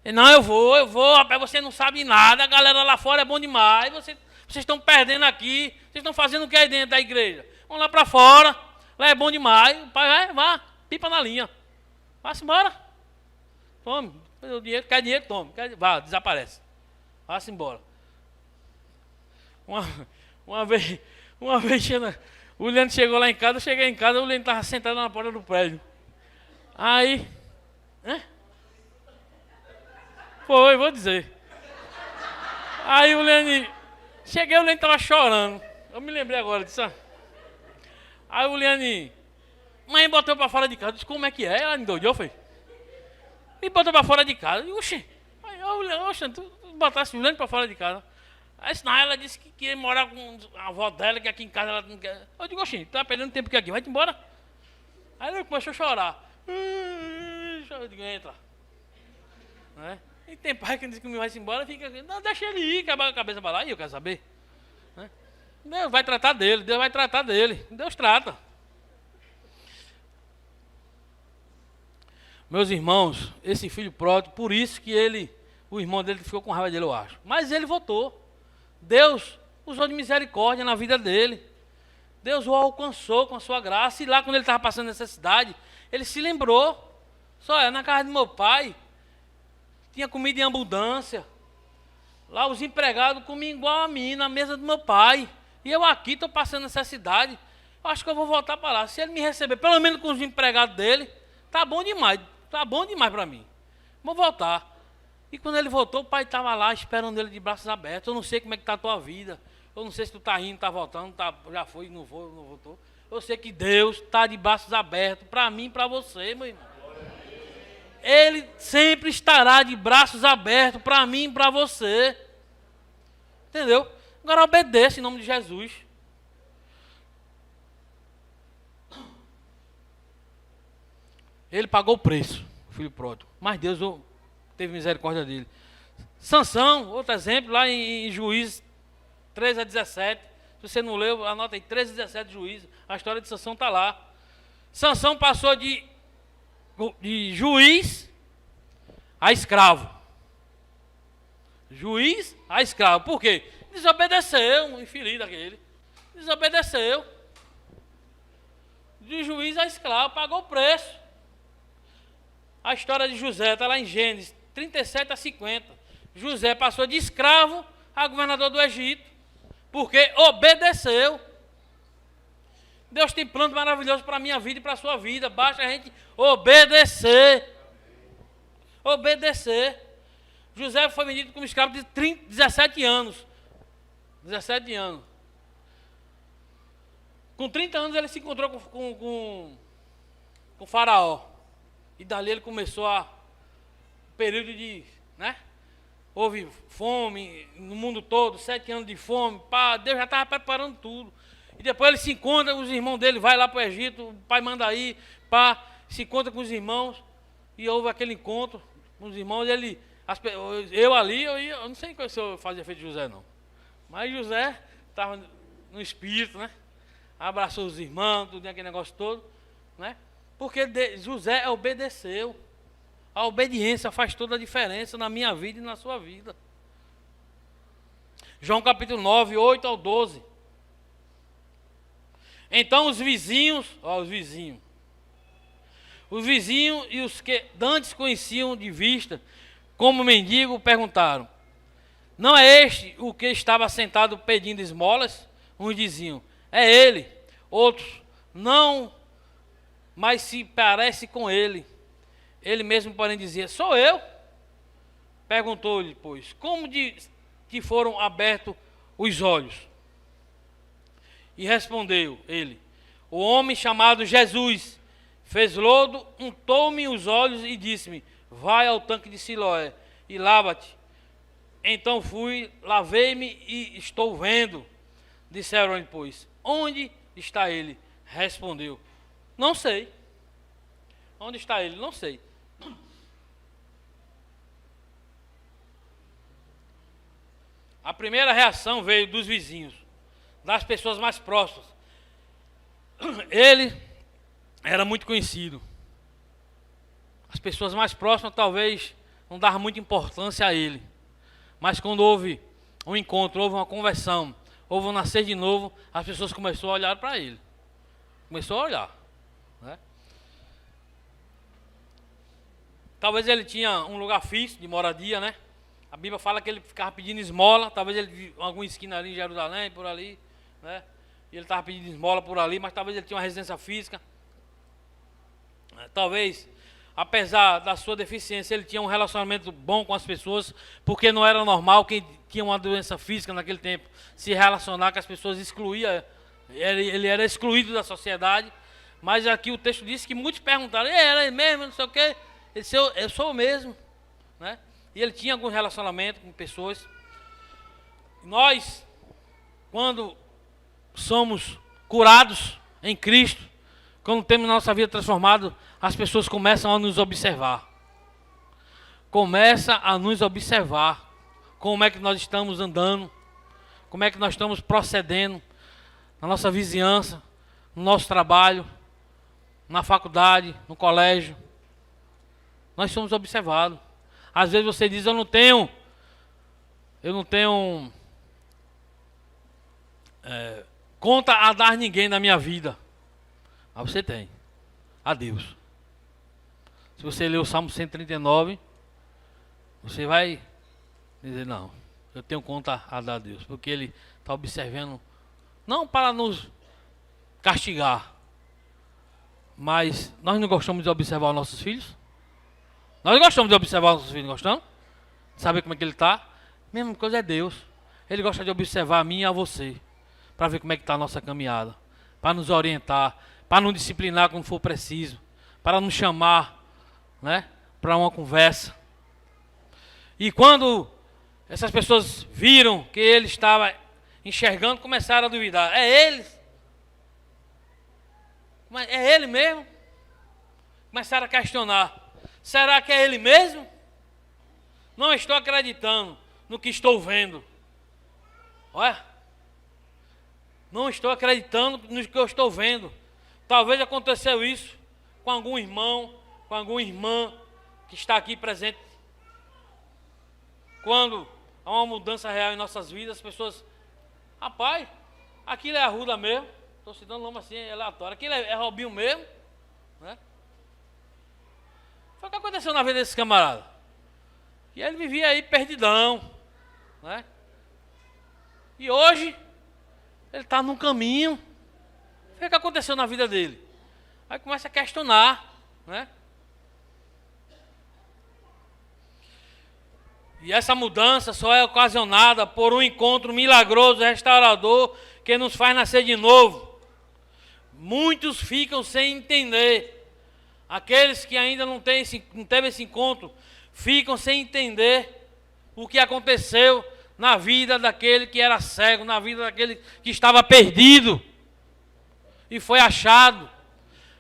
Não, eu vou, rapaz, você não sabe nada, a galera lá fora é bom demais, vocês estão perdendo aqui, vocês estão fazendo o que aí dentro da igreja? Vão lá para fora, lá é bom demais, pai, vá, pipa na linha. Vá-se embora. Tome, o dinheiro, quer dinheiro, tome, vá, desaparece. Vá-se embora. Uma vez, o Leandro chegou lá em casa, eu cheguei em casa, o Leandro estava sentado na porta do prédio. Aí, foi, vou dizer. Aí o Leandro, cheguei, o Leandro estava chorando. Eu me lembrei agora disso. Aí o Leandro, mãe botou para fora de casa. Eu disse, como é que é? Ela endoidou, foi? Me botou para fora de casa. Eu disse, oxi. Aí o Leandro, tu botasse o Leandro para fora de casa. Aí senão ela disse que queria morar com a avó dela, que aqui em casa ela não quer. Eu digo, oxi, tu tá perdendo tempo aqui, vai-te embora. Aí ele começou a chorar. Eu digo, entra. Né? E tem pai que diz que me vai-se embora, fica assim, não, deixa ele ir, acabar a cabeça para lá, e eu quero saber. Né? Deus vai tratar dele, Deus vai tratar dele, Deus trata. Meus irmãos, esse filho pródigo, por isso que o irmão dele ficou com raiva dele, eu acho. Mas ele voltou. Deus usou de misericórdia na vida dele. Deus o alcançou com a sua graça. E lá, quando ele estava passando necessidade, ele se lembrou. Só na casa do meu pai, tinha comida em abundância. Lá os empregados comiam igual a mim, na mesa do meu pai. E eu aqui estou passando necessidade. Eu acho que eu vou voltar para lá. Se ele me receber, pelo menos com os empregados dele, tá bom demais. Tá bom demais para mim. Vou voltar. E quando ele voltou, o pai estava lá esperando ele de braços abertos. Eu não sei como é que está a tua vida. Eu não sei se tu está indo, está voltando, já foi, não voltou. Eu sei que Deus está de braços abertos para mim e para você, meu irmão. Ele sempre estará de braços abertos para mim e para você. Entendeu? Agora obedeça em nome de Jesus. Ele pagou o preço, o filho pródigo. Mas Deus teve misericórdia dele. Sansão, outro exemplo, lá em Juízes 13-17. Se você não leu, anota aí, 13-17 Juízes. A história de Sansão está lá. Sansão passou de juiz a escravo. Juiz a escravo. Por quê? Desobedeceu, um infeliz daquele. Desobedeceu. De juiz a escravo, pagou o preço. A história de José está lá em Gênesis 37-50. José passou de escravo a governador do Egito, porque obedeceu. Deus tem plano maravilhoso para a minha vida e para a sua vida. Basta a gente obedecer. Obedecer. José foi vendido como escravo de 17 anos. 17 anos. Com 30 anos ele se encontrou com o faraó. E dali ele começou período de, né? Houve fome no mundo todo, 7 anos de fome. Pá, Deus já estava preparando tudo. E depois ele se encontra, os irmãos dele vai lá para o Egito, o pai manda ir, pá, se encontra com os irmãos. E houve aquele encontro com os irmãos. Eu não sei se eu fazia feito de José, não. Mas José estava no espírito, né? Abraçou os irmãos, tudo aquele negócio todo, né? Porque José obedeceu. A obediência faz toda a diferença na minha vida e na sua vida. João capítulo 9, 8-12. Então os vizinhos e os que antes conheciam de vista, como mendigo, perguntaram: não é este o que estava sentado pedindo esmolas? Uns diziam: é ele. Outros: não, mas se parece com ele. Ele mesmo, porém, dizia: sou eu. Perguntou-lhe, pois, como te foram abertos os olhos? E respondeu ele: o homem chamado Jesus fez lodo, untou-me os olhos e disse-me: vai ao tanque de Siloé e lava-te. Então fui, lavei-me e estou vendo. Disseram-lhe, pois, onde está ele? Respondeu: não sei. Onde está ele? Não sei. A primeira reação veio dos vizinhos, das pessoas mais próximas. Ele era muito conhecido. As pessoas mais próximas talvez não davam muita importância a ele. Mas quando houve um encontro, houve uma conversão, houve um nascer de novo, as pessoas começaram a olhar para ele. Começou a olhar, né? Talvez ele tinha um lugar fixo de moradia, né? A Bíblia fala que ele ficava pedindo esmola. Talvez ele tinha alguma esquina ali em Jerusalém, por ali, né? E ele estava pedindo esmola por ali, mas talvez ele tinha uma residência física. Talvez, apesar da sua deficiência, ele tinha um relacionamento bom com as pessoas, porque não era normal quem tinha uma doença física naquele tempo se relacionar com as pessoas, excluía. Ele era excluído da sociedade. Mas aqui o texto diz que muitos perguntaram: era ele mesmo, não sei o quê. Ele disse: eu sou o mesmo, né? E ele tinha algum relacionamento com pessoas. Nós, quando somos curados em Cristo, quando temos nossa vida transformada, as pessoas começam a nos observar. Começa a nos observar. Como é que nós estamos andando, como é que nós estamos procedendo na nossa vizinhança, no nosso trabalho, na faculdade, no colégio. Nós somos observados. Às vezes você diz: eu não tenho conta a dar ninguém na minha vida. Mas você tem a Deus. Se você ler o Salmo 139, você vai dizer: não, eu tenho conta a dar a Deus, porque Ele está observando, não para nos castigar, mas nós não gostamos de observar os nossos filhos? Nós gostamos de observar os nossos filhos, gostamos? saber como é que ele está? Mesma coisa é Deus. Ele gosta de observar a mim e a você, para ver como é que está a nossa caminhada, para nos orientar, para nos disciplinar quando for preciso, para nos chamar, né, para uma conversa. E quando essas pessoas viram que ele estava enxergando, começaram a duvidar. É ele? É ele mesmo? Começaram a questionar. Será que é ele mesmo? Não estou acreditando no que estou vendo. Olha. Não estou acreditando no que eu estou vendo. Talvez aconteceu isso com algum irmão, com alguma irmã que está aqui presente. Quando há uma mudança real em nossas vidas, as pessoas... Rapaz, aquilo é Arruda mesmo. Estou citando nome assim, aleatório. Aquilo é Robinho mesmo. Né? Foi o que aconteceu na vida desse camarada. E ele vivia aí perdidão. Né? E hoje, ele está num caminho. Foi o que aconteceu na vida dele. Aí começa a questionar. Né? E essa mudança só é ocasionada por um encontro milagroso, restaurador, que nos faz nascer de novo. Muitos ficam sem entender. Aqueles que ainda não teve esse encontro, ficam sem entender o que aconteceu na vida daquele que era cego, na vida daquele que estava perdido e foi achado.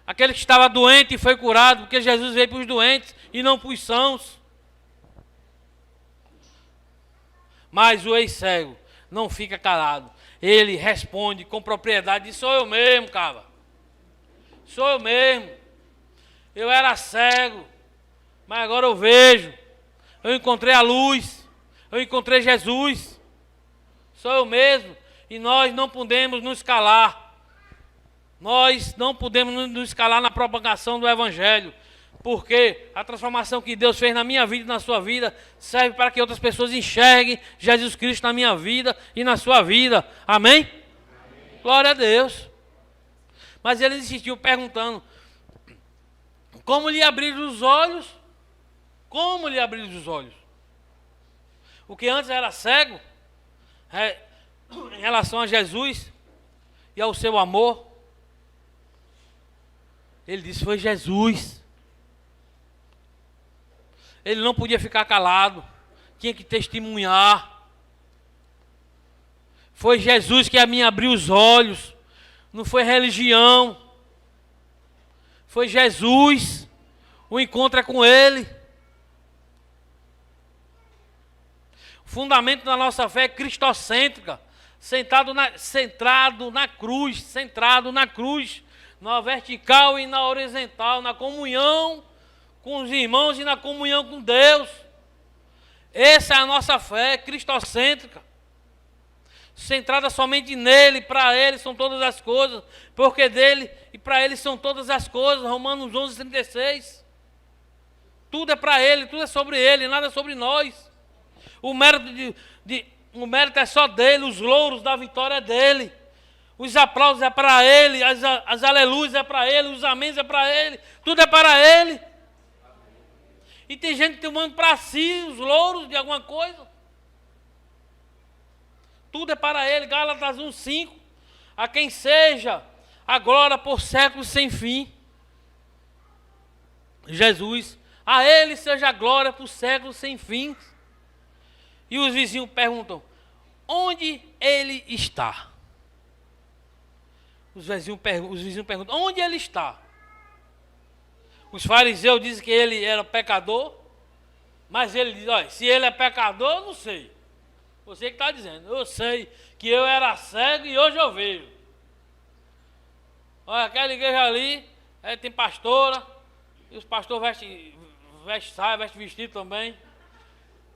Aquele que estava doente e foi curado, porque Jesus veio para os doentes e não para os sãos. Mas o ex-cego não fica calado. Ele responde com propriedade, diz, sou eu mesmo, cara. Sou eu mesmo. Eu era cego, mas agora eu vejo. Eu encontrei a luz. Eu encontrei Jesus. Sou eu mesmo. E nós não podemos nos calar. Nós não podemos nos calar na propagação do Evangelho. Porque a transformação que Deus fez na minha vida e na sua vida serve para que outras pessoas enxerguem Jesus Cristo na minha vida e na sua vida. Amém? Amém. Glória a Deus. Mas ele insistiu perguntando, como lhe abrir os olhos? Como lhe abrir os olhos? O que antes era cego, em relação a Jesus e ao seu amor, ele disse, foi Jesus. Ele não podia ficar calado, tinha que testemunhar. Foi Jesus que a mim abriu os olhos, não foi religião. Foi Jesus, o encontro é com Ele. O fundamento da nossa fé é cristocêntrica, centrado na cruz, na vertical e na horizontal, na comunhão com os irmãos e na comunhão com Deus. Essa é a nossa fé cristocêntrica, centrada somente nele, para ele são todas as coisas, porque dele e para ele são todas as coisas. Romanos 11:36. Tudo é para ele, tudo é sobre ele, nada é sobre nós. O mérito é só dele, os louros da vitória é dele. Os aplausos é para ele, as aleluias é para ele, os améns é para ele, tudo é para ele. E tem gente tomando para si os louros de alguma coisa. Tudo é para ele. Gálatas 1:5. A quem seja a glória por séculos sem fim. Jesus. A ele seja a glória por séculos sem fim. E os vizinhos perguntam, onde ele está? Os vizinhos perguntam, onde ele está? Os fariseus dizem que ele era pecador, mas ele diz, olha, se ele é pecador, eu não sei. Você que está dizendo, eu sei que eu era cego e hoje eu vejo. Olha, aquela igreja ali, tem pastora, e os pastores vestem vestido também.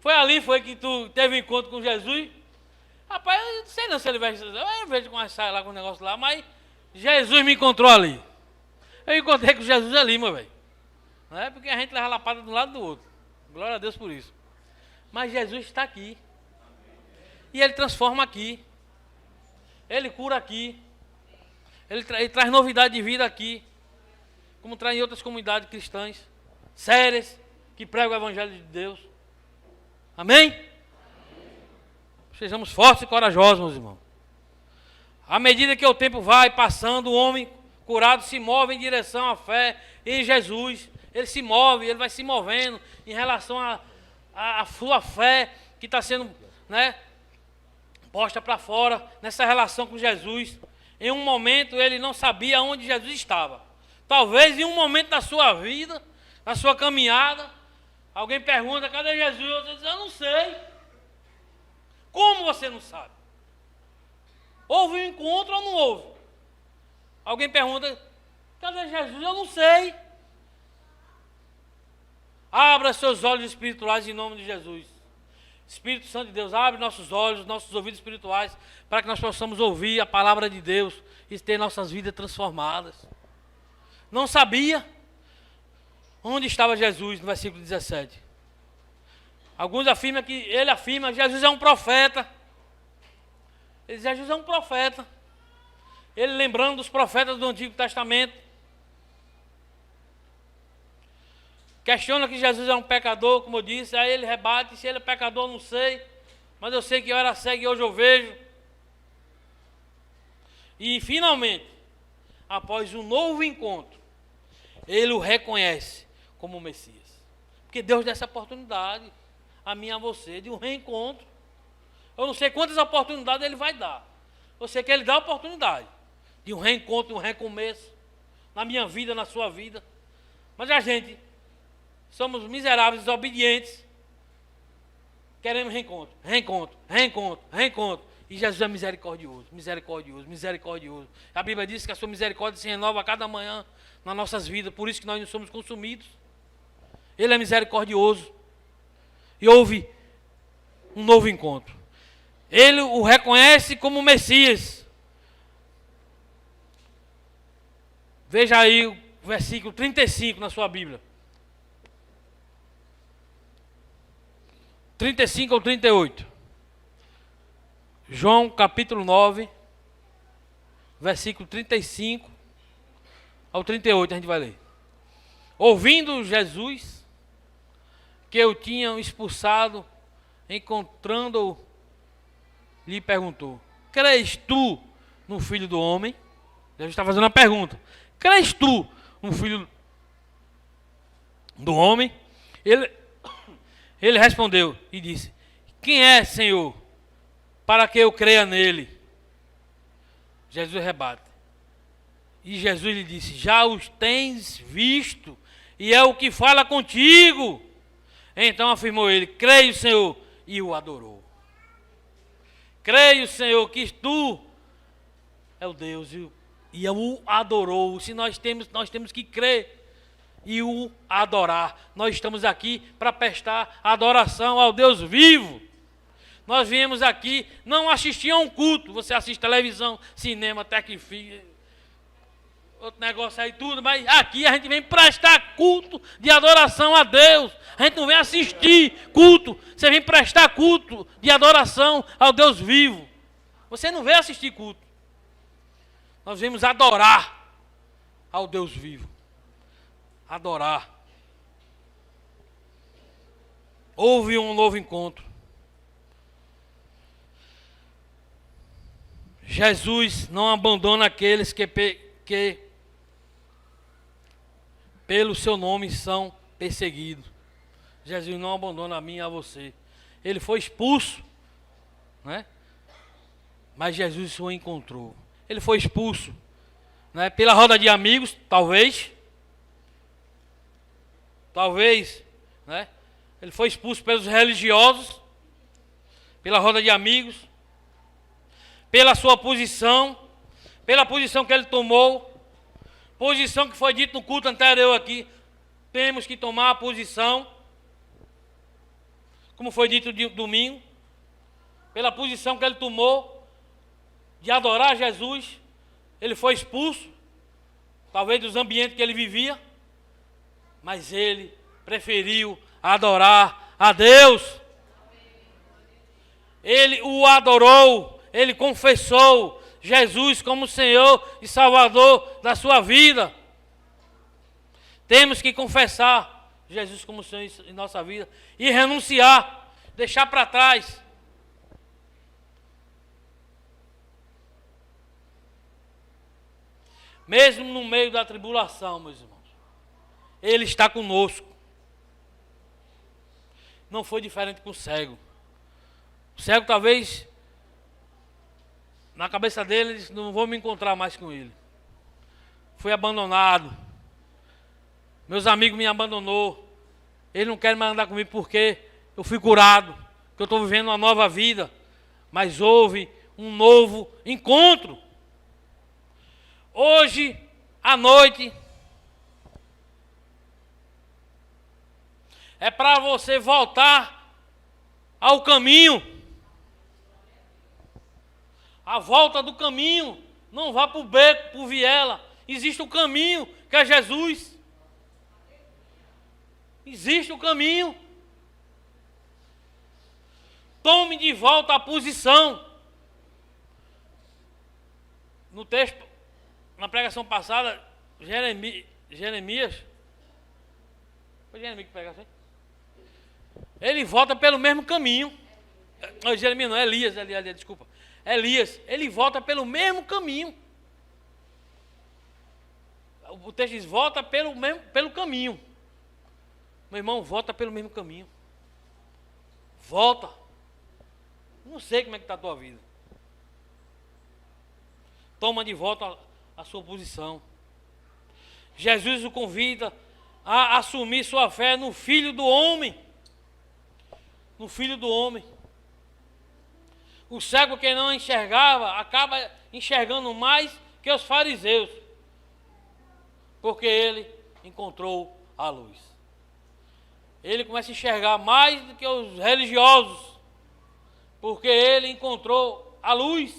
Foi ali que tu teve um encontro com Jesus? Rapaz, eu não sei não se ele veste, eu vejo com a saia lá, com o negócio lá, mas Jesus me encontrou ali. Eu encontrei com Jesus ali, meu velho. Não é porque a gente leva a lapada de um lado do outro. Glória a Deus por isso. Mas Jesus está aqui. E Ele transforma aqui. Ele cura aqui. Ele traz novidade de vida aqui. Como traz em outras comunidades cristãs sérias, que pregam o Evangelho de Deus. Amém? Sejamos fortes e corajosos, meus irmãos. À medida que o tempo vai passando, o homem curado se move em direção à fé em Jesus. Ele se move, ele vai se movendo em relação à sua fé que está sendo, né, posta para fora nessa relação com Jesus. Em um momento ele não sabia onde Jesus estava. Talvez em um momento da sua vida, na sua caminhada, alguém pergunta, cadê Jesus? Você diz, eu não sei. Como você não sabe? Houve um encontro ou não houve? Alguém pergunta, cadê Jesus? Eu não sei. Abra seus olhos espirituais em nome de Jesus. Espírito Santo de Deus, abre nossos olhos, nossos ouvidos espirituais, para que nós possamos ouvir a palavra de Deus e ter nossas vidas transformadas. Não sabia onde estava Jesus, no versículo 17. Alguns afirmam que ele afirma que Jesus é um profeta. Ele diz, Jesus é um profeta. Ele lembrando dos profetas do Antigo Testamento. Questiona que Jesus é um pecador, como eu disse, aí ele rebate, se ele é pecador, não sei, mas eu sei que eu era cego e hoje eu vejo. E finalmente, após um novo encontro, ele o reconhece como o Messias. Porque Deus dá essa oportunidade, a mim e a você, de um reencontro. Eu não sei quantas oportunidades ele vai dar. Eu sei que ele dá a oportunidade de um reencontro, de um recomeço, na minha vida, na sua vida. Mas a gente somos miseráveis, desobedientes. Queremos reencontro, reencontro, reencontro, reencontro. E Jesus é misericordioso, misericordioso, misericordioso. A Bíblia diz que a sua misericórdia se renova a cada manhã nas nossas vidas. Por isso que nós não somos consumidos. Ele é misericordioso. E houve um novo encontro. Ele o reconhece como Messias. Veja aí o versículo 35 na sua Bíblia. 35 ou 38. João capítulo 9, versículo 35 ao 38, a gente vai ler. Ouvindo Jesus que o tinham expulsado, encontrando-o, lhe perguntou, crês tu no Filho do Homem? Deus está fazendo uma pergunta. Crês tu no Filho do Homem? Ele respondeu e disse, quem é, Senhor, para que eu creia nele? Jesus rebate. E Jesus lhe disse, já os tens visto, e é o que fala contigo. Então afirmou ele, creio, Senhor, e o adorou. Creio, Senhor, que tu é o Deus, e o adorou. Se nós temos que crer e o adorar. Nós estamos aqui para prestar adoração ao Deus vivo. Nós viemos aqui não assistir a um culto. Você assiste televisão, cinema, Tecfilm, outro negócio aí tudo, mas aqui a gente vem prestar culto de adoração a Deus. A gente não vem assistir culto, você vem prestar culto de adoração ao Deus vivo. Você não vem assistir culto. Nós vamos adorar ao Deus vivo. Adorar. Houve um novo encontro. Jesus não abandona aqueles que pelo seu nome são perseguidos. Jesus não abandona a mim e a você. Ele foi expulso, né? Mas Jesus o encontrou. Ele foi expulso, né? Pela roda de amigos, talvez, né? Ele foi expulso pelos religiosos, pela roda de amigos, pela sua posição, pela posição que ele tomou, posição que foi dito no culto anterior aqui. Temos que tomar a posição, como foi dito domingo, pela posição que ele tomou de adorar Jesus. Ele foi expulso, talvez dos ambientes que ele vivia, mas ele preferiu adorar a Deus. Ele o adorou, ele confessou Jesus como Senhor e Salvador da sua vida. Temos que confessar Jesus como Senhor em nossa vida e renunciar. deixar para trás. Mesmo no meio da tribulação, meus irmãos, Ele está conosco. Não foi diferente com o cego. O cego talvez, na cabeça dele, disse, não vou me encontrar mais com ele. Fui abandonado. Meus amigos me abandonou. Ele não quer mais andar comigo porque eu fui curado, porque eu estou vivendo uma nova vida. Mas houve um novo encontro. Hoje, à noite, é para você voltar ao caminho. A volta do caminho. Não vá para o beco, para o viela. Existe o caminho, que é Jesus. Existe o caminho. Tome de volta a posição. No texto, na pregação passada, Jeremias. Foi Jeremias que pregou assim? Ele volta pelo mesmo caminho. Não, Jeremias não, Elias, desculpa. Elias, ele volta pelo mesmo caminho. O texto diz, volta pelo caminho. Meu irmão, volta pelo mesmo caminho. Volta. Não sei como é que está a tua vida. Toma de volta a sua posição. Jesus o convida a assumir sua fé no Filho do Homem. No Filho do Homem. O cego que não enxergava, acaba enxergando mais que os fariseus. Porque ele encontrou a luz. Ele começa a enxergar mais do que os religiosos. Porque ele encontrou a luz,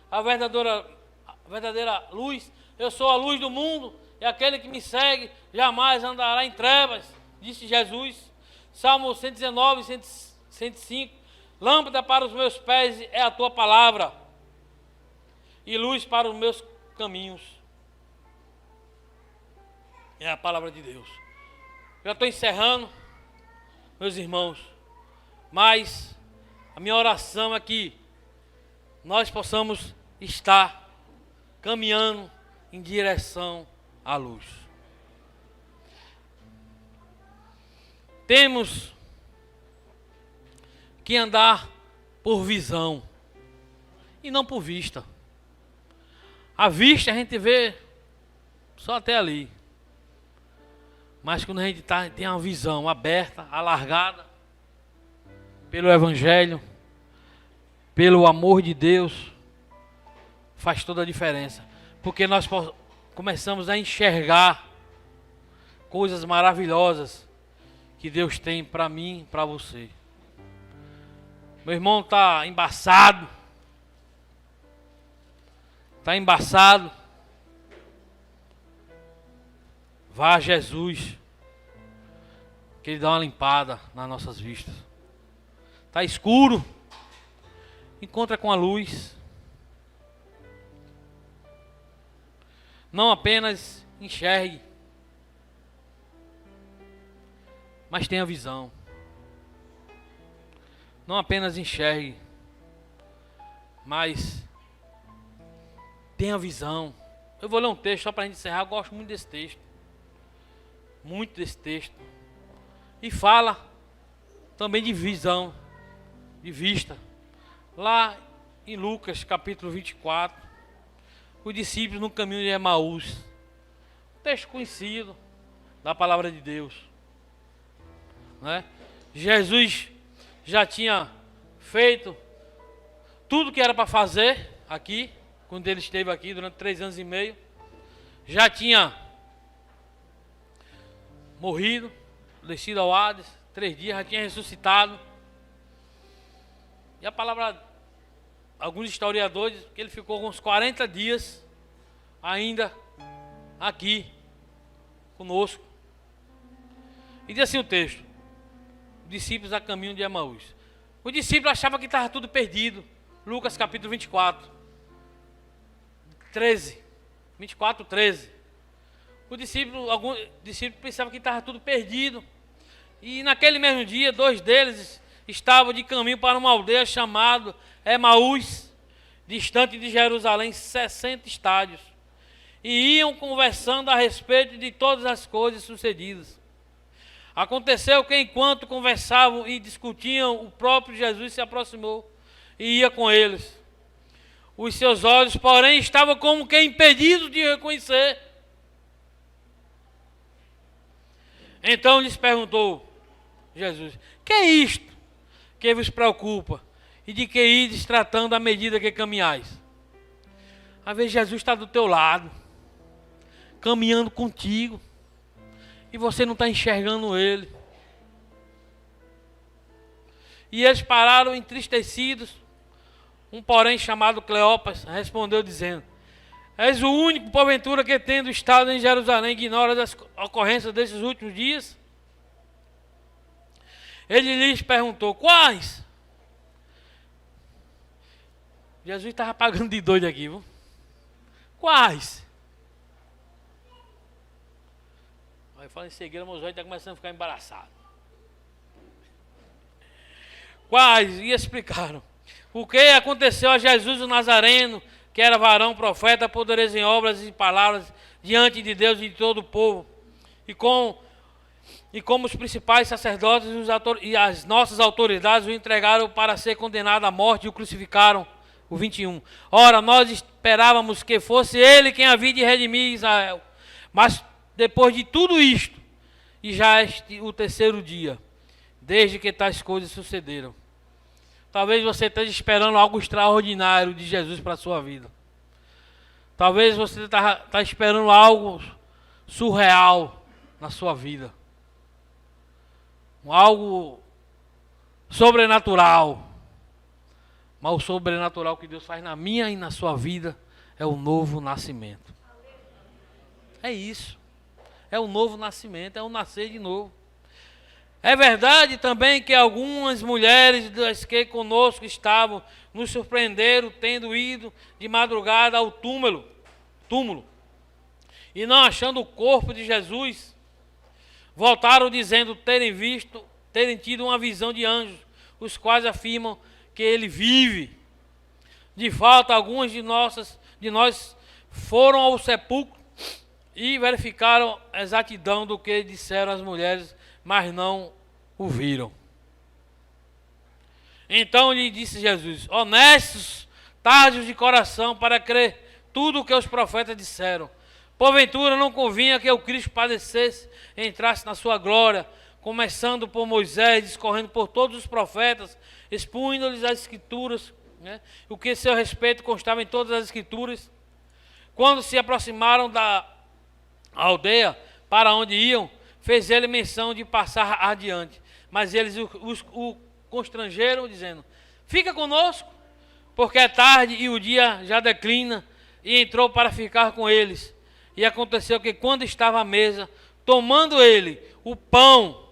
a verdadeira luz. Eu sou a luz do mundo, e aquele que me segue jamais andará em trevas, disse Jesus. Salmo 119, 105. Lâmpada para os meus pés é a tua palavra, e luz para os meus caminhos. É a palavra de Deus. Já estou encerrando, meus irmãos, mas a minha oração é que nós possamos estar caminhando em direção à luz. Temos que andar por visão e não por vista. A vista a gente vê só até ali. Mas quando a gente tem uma visão aberta, alargada, pelo Evangelho, pelo amor de Deus, faz toda a diferença. Porque nós começamos a enxergar coisas maravilhosas que Deus tem para mim e para você. Meu irmão está embaçado. Está embaçado. Vá a Jesus, que Ele dá uma limpada nas nossas vistas. Está escuro. Encontra com a luz. Não apenas enxergue, mas tenha visão. Não apenas enxergue, mas tenha visão. Eu vou ler um texto só para a gente encerrar. Eu gosto muito desse texto. Muito desse texto. E fala também de visão, de vista. Lá em Lucas capítulo 24, os discípulos no caminho de Emaús. Um texto conhecido da palavra de Deus. Né? Jesus já tinha feito tudo que era para fazer aqui, quando ele esteve aqui durante 3 anos e meio. Já tinha morrido, descido ao Hades, 3 dias, já tinha ressuscitado. E a palavra, alguns historiadores, que ele ficou uns 40 dias ainda aqui conosco. E diz assim o texto: discípulos a caminho de Emaús. O discípulo achava que estava tudo perdido. Lucas capítulo 24, 13. 24, 13. Alguns discípulos pensavam que estava tudo perdido. E naquele mesmo dia, 2 deles estavam de caminho para uma aldeia chamada Emaús, distante de Jerusalém 60 estádios, e iam conversando a respeito de todas as coisas sucedidas. Aconteceu que enquanto conversavam e discutiam, o próprio Jesus se aproximou e ia com eles. Os seus olhos, porém, estavam como que impedidos de reconhecer. Então lhes perguntou Jesus: que é isto que vos preocupa? E de que ides tratando à medida que caminhais? Às vezes Jesus está do teu lado, caminhando contigo, e você não está enxergando Ele. E eles pararam entristecidos. Um porém chamado Cleopas respondeu dizendo: és o único, porventura, que tendo estado em Jerusalém, ignora das ocorrências desses últimos dias? Ele lhes perguntou: quais? Jesus estava pagando de doido aqui, viu? Quais? Aí fala em seguida, meus olhos estão começando a ficar embaraçados. Quais? E explicaram. O que aconteceu a Jesus o Nazareno, que era varão, profeta, poderoso em obras e palavras diante de Deus e de todo o povo, e como os principais sacerdotes e as nossas autoridades o entregaram para ser condenado à morte e o crucificaram. O 21. Ora, nós esperávamos que fosse ele quem havia de redimir Israel. Mas depois de tudo isto, e já este o terceiro dia, desde que tais coisas sucederam. Talvez você esteja esperando algo extraordinário de Jesus para a sua vida. Talvez você está esperando algo surreal na sua vida. Algo sobrenatural. Mas o sobrenatural que Deus faz na minha e na sua vida é o novo nascimento. É isso. É o novo nascimento, é o nascer de novo. É verdade também que algumas mulheres das que conosco estavam nos surpreenderam tendo ido de madrugada ao túmulo e não achando o corpo de Jesus, voltaram dizendo terem tido uma visão de anjos, os quais afirmam que ele vive. De fato, algumas de nós foram ao sepulcro e verificaram a exatidão do que disseram as mulheres, mas não o viram. Então lhe disse Jesus: honestos, tardios de coração, para crer tudo o que os profetas disseram. Porventura não convinha que o Cristo padecesse e entrasse na sua glória, começando por Moisés, discorrendo por todos os profetas, expunhando-lhes as escrituras, né? O que a seu respeito constava em todas as escrituras. Quando se aproximaram da aldeia para onde iam, fez ele menção de passar adiante. Mas eles o constrangeram, dizendo: fica conosco, porque é tarde e o dia já declina. E entrou para ficar com eles. E aconteceu que quando estava à mesa, tomando ele o pão,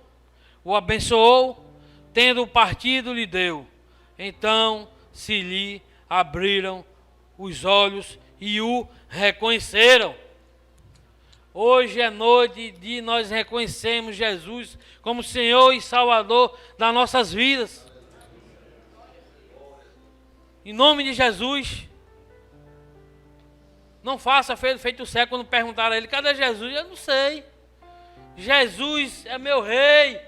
o abençoou, tendo partido, lhe deu. Então se lhe abriram os olhos e o reconheceram. Hoje é noite de nós reconhecermos Jesus como Senhor e Salvador das nossas vidas. Em nome de Jesus. Não faça feito o cego quando perguntaram a ele: cadê Jesus? Eu não sei. Jesus é meu rei.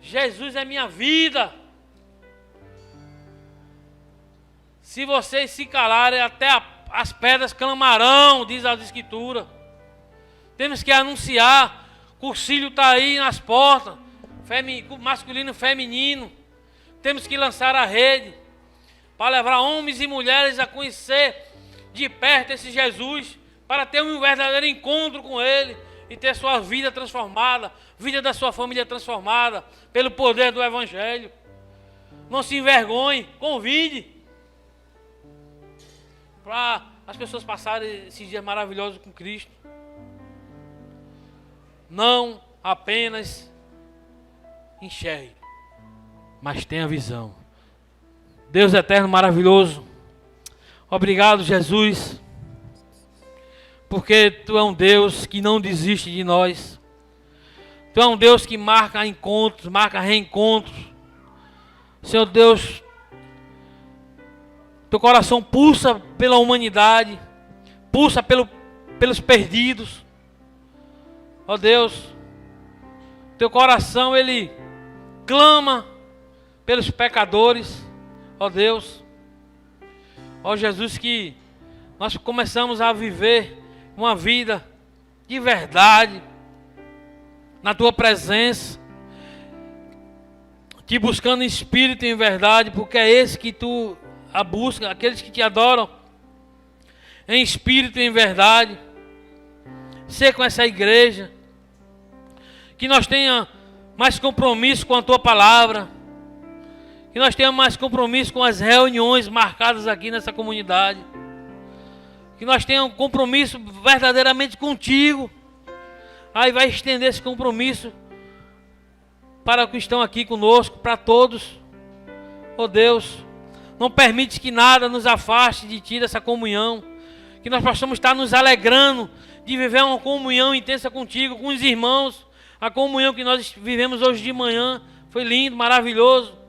Jesus é minha vida. Se vocês se calarem, até as pedras clamarão, diz a Escritura. Temos que anunciar. Cursilho está aí nas portas. Masculino e feminino. Temos que lançar a rede para levar homens e mulheres a conhecer de perto esse Jesus, para ter um verdadeiro encontro com Ele e ter sua vida transformada, vida da sua família transformada, pelo poder do Evangelho. Não se envergonhe, convide para as pessoas passarem esses dias maravilhosos com Cristo. Não apenas enxergue, mas tenha visão. Deus eterno, maravilhoso, obrigado, Jesus, porque Tu é um Deus que não desiste de nós. Tu é um Deus que marca encontros, marca reencontros. Senhor Deus, teu coração pulsa pela humanidade, pulsa pelos perdidos. Ó Deus, teu coração ele clama pelos pecadores. Ó Deus, ó Jesus, que nós começamos a viver uma vida de verdade na tua presença, te buscando em espírito e em verdade, porque é esse que tu a busca, aqueles que te adoram em espírito e em verdade. Ser com essa igreja, que nós tenha mais compromisso com a tua palavra, que nós tenhamos mais compromisso com as reuniões marcadas aqui nessa comunidade, que nós tenhamos compromisso verdadeiramente contigo. Aí vai estender esse compromisso para os que estão aqui conosco, para todos. Oh Deus, não permite que nada nos afaste de ti, dessa comunhão, que nós possamos estar nos alegrando de viver uma comunhão intensa contigo, com os irmãos. A comunhão que nós vivemos hoje de manhã foi lindo, maravilhoso.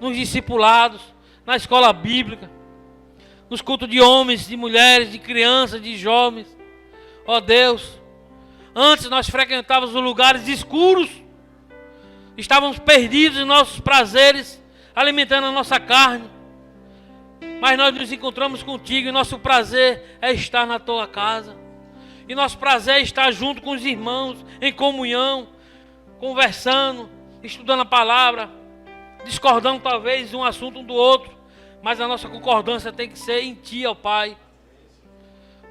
Nos discipulados, na escola bíblica, nos cultos de homens, de mulheres, de crianças, de jovens. Ó Deus, antes nós frequentávamos os lugares escuros, estávamos perdidos em nossos prazeres, alimentando a nossa carne. Mas nós nos encontramos contigo e nosso prazer é estar na tua casa. E nosso prazer é estar junto com os irmãos, em comunhão, conversando, estudando a palavra, discordando talvez um assunto um do outro, mas a nossa concordância tem que ser em ti, ó Pai.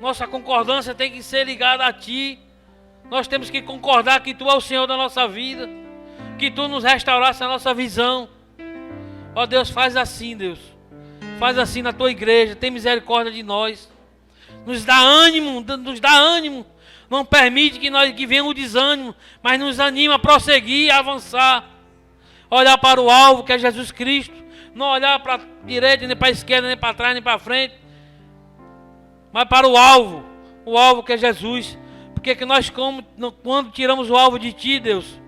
Nossa concordância tem que ser ligada a ti. Nós temos que concordar que tu é o Senhor da nossa vida, que tu nos restauraste a nossa visão. Ó Deus, faz assim, Deus. Faz assim na tua igreja, tem misericórdia de nós. Nos dá ânimo, nos dá ânimo. Não permite que venha o desânimo, mas nos anima a prosseguir, a avançar. Olhar para o alvo que é Jesus Cristo. Não olhar para a direita, nem para a esquerda, nem para trás, nem para frente. Mas para o alvo que é Jesus. Porque que nós, quando tiramos o alvo de ti, Deus,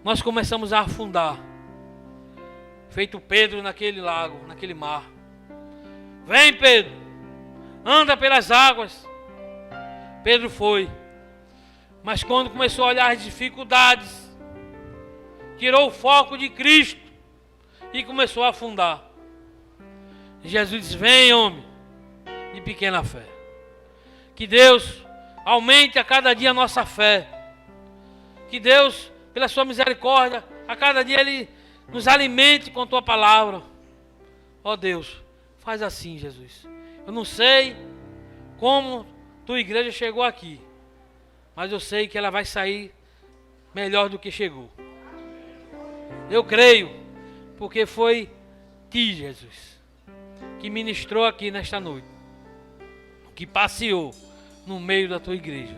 nós começamos a afundar. Feito Pedro naquele lago, naquele mar. Vem, Pedro, anda pelas águas. Pedro foi. Mas quando começou a olhar as dificuldades, tirou o foco de Cristo e começou a afundar. Jesus disse: vem, homem de pequena fé. Que Deus aumente a cada dia a nossa fé. Que Deus, pela sua misericórdia, a cada dia Ele nos alimente com a tua palavra. Ó Deus, faz assim, Jesus. Eu não sei como tua igreja chegou aqui, mas eu sei que ela vai sair melhor do que chegou. Eu creio, porque foi ti, Jesus, que ministrou aqui nesta noite, que passeou no meio da tua igreja.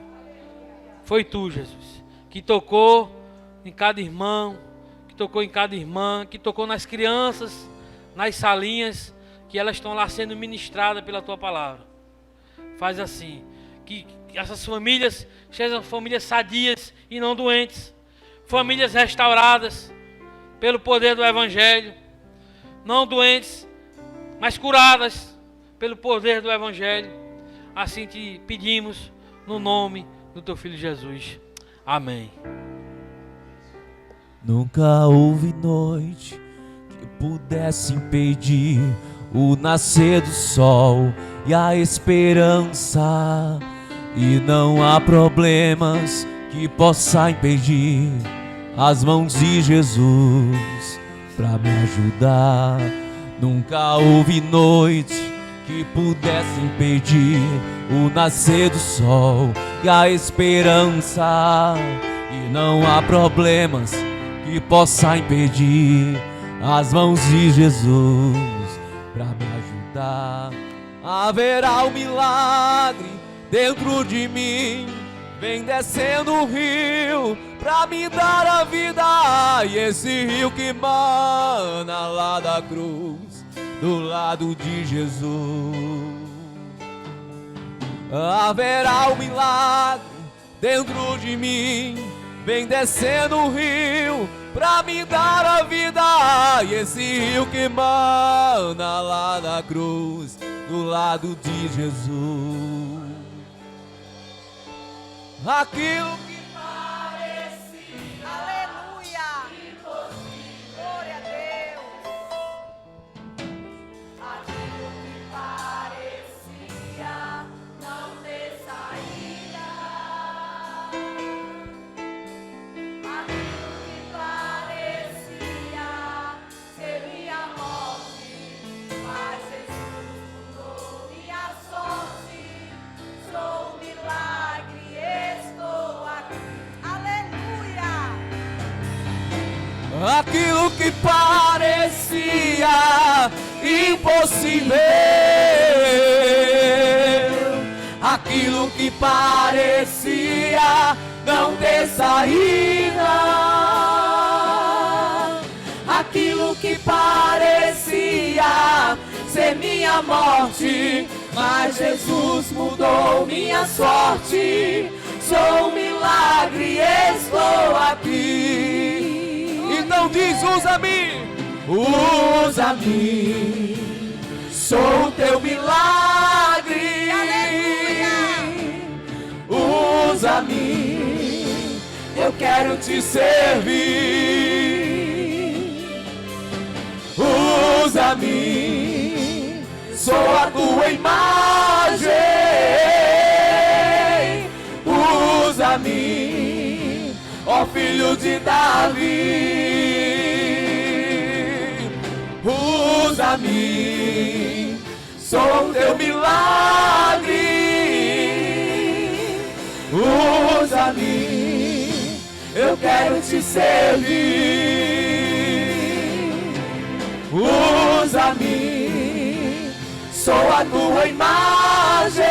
Foi tu, Jesus, que tocou em cada irmão, que tocou em cada irmã, que tocou nas crianças, nas salinhas, que elas estão lá sendo ministradas pela tua palavra. Faz assim, que essas famílias sejam famílias sadias e não doentes, famílias restauradas pelo poder do Evangelho, não doentes, mas curadas pelo poder do Evangelho. Assim te pedimos no nome do teu Filho Jesus. Amém. Nunca houve noite que pudesse impedir o nascer do sol e a esperança, e não há problemas que possa impedir as mãos de Jesus pra me ajudar. Nunca houve noite que pudesse impedir o nascer do sol e a esperança, e não há problemas que possa impedir as mãos de Jesus pra me ajudar. Haverá um milagre dentro de mim, vem descendo o rio pra me dar a vida, e esse rio que mana lá da cruz, do lado de Jesus. Haverá um milagre dentro de mim, vem descendo o rio pra me dar a vida. E esse rio que mana lá na cruz, do lado de Jesus. Aquilo que parecia, Aleluia. Glória a Deus. Aquilo que parecia não ter saída. Aquilo que parecia ser minha morte, mas Jesus mudou minha sorte. Sou um milagre, estou aqui. Aleluia! aquilo que parecia impossível, aquilo que parecia não ter saída, aquilo que parecia ser minha morte, mas Jesus mudou minha sorte. Sou um milagre, estou aqui. Então diz, usa-me, usa-me, sou o teu milagre. Usa-me, eu quero te servir. Usa-me, sou a tua imagem. Usa-me, ó filho de Davi. Usa-me, sou o teu milagre. Usa-me, eu quero te servir. Usa-me, sou a tua imagem.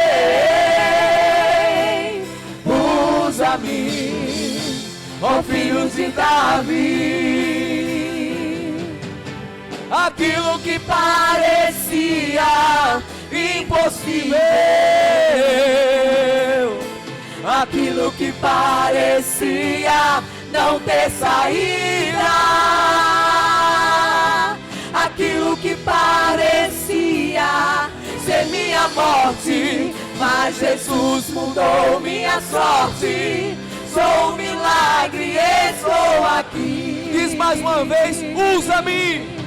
Usa-me, ó filho de Davi. Aquilo que parecia impossível, aquilo que parecia não ter saída, aquilo que parecia ser minha morte, mas Jesus mudou minha sorte. Sou um milagre, estou aqui. Diz mais uma vez, usa-me.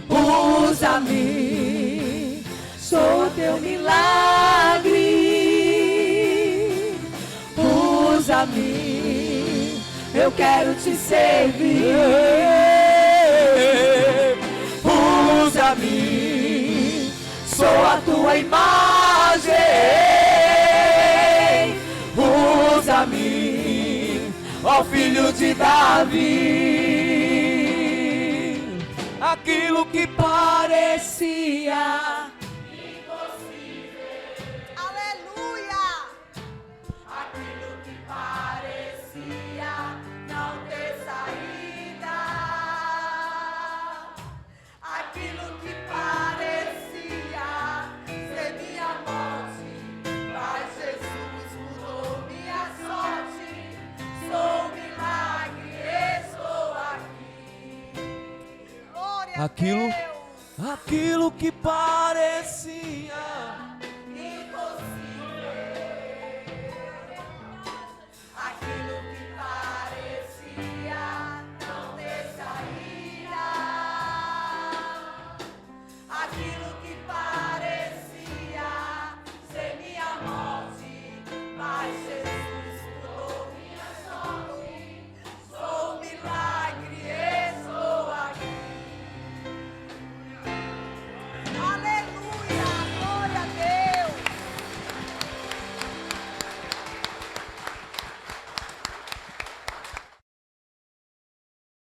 Usa-me, sou teu milagre. Usa-me, eu quero te servir. Usa-me, sou a tua imagem. Usa-me, ó filho de Davi. Aquilo que parecia impossível, Aleluia! Aquilo que parecia não ter saída, aquilo que parecia ser minha morte, mas Jesus mudou minha sorte. Sou um milagre, estou aqui. Glória a Deus. aquilo que parecia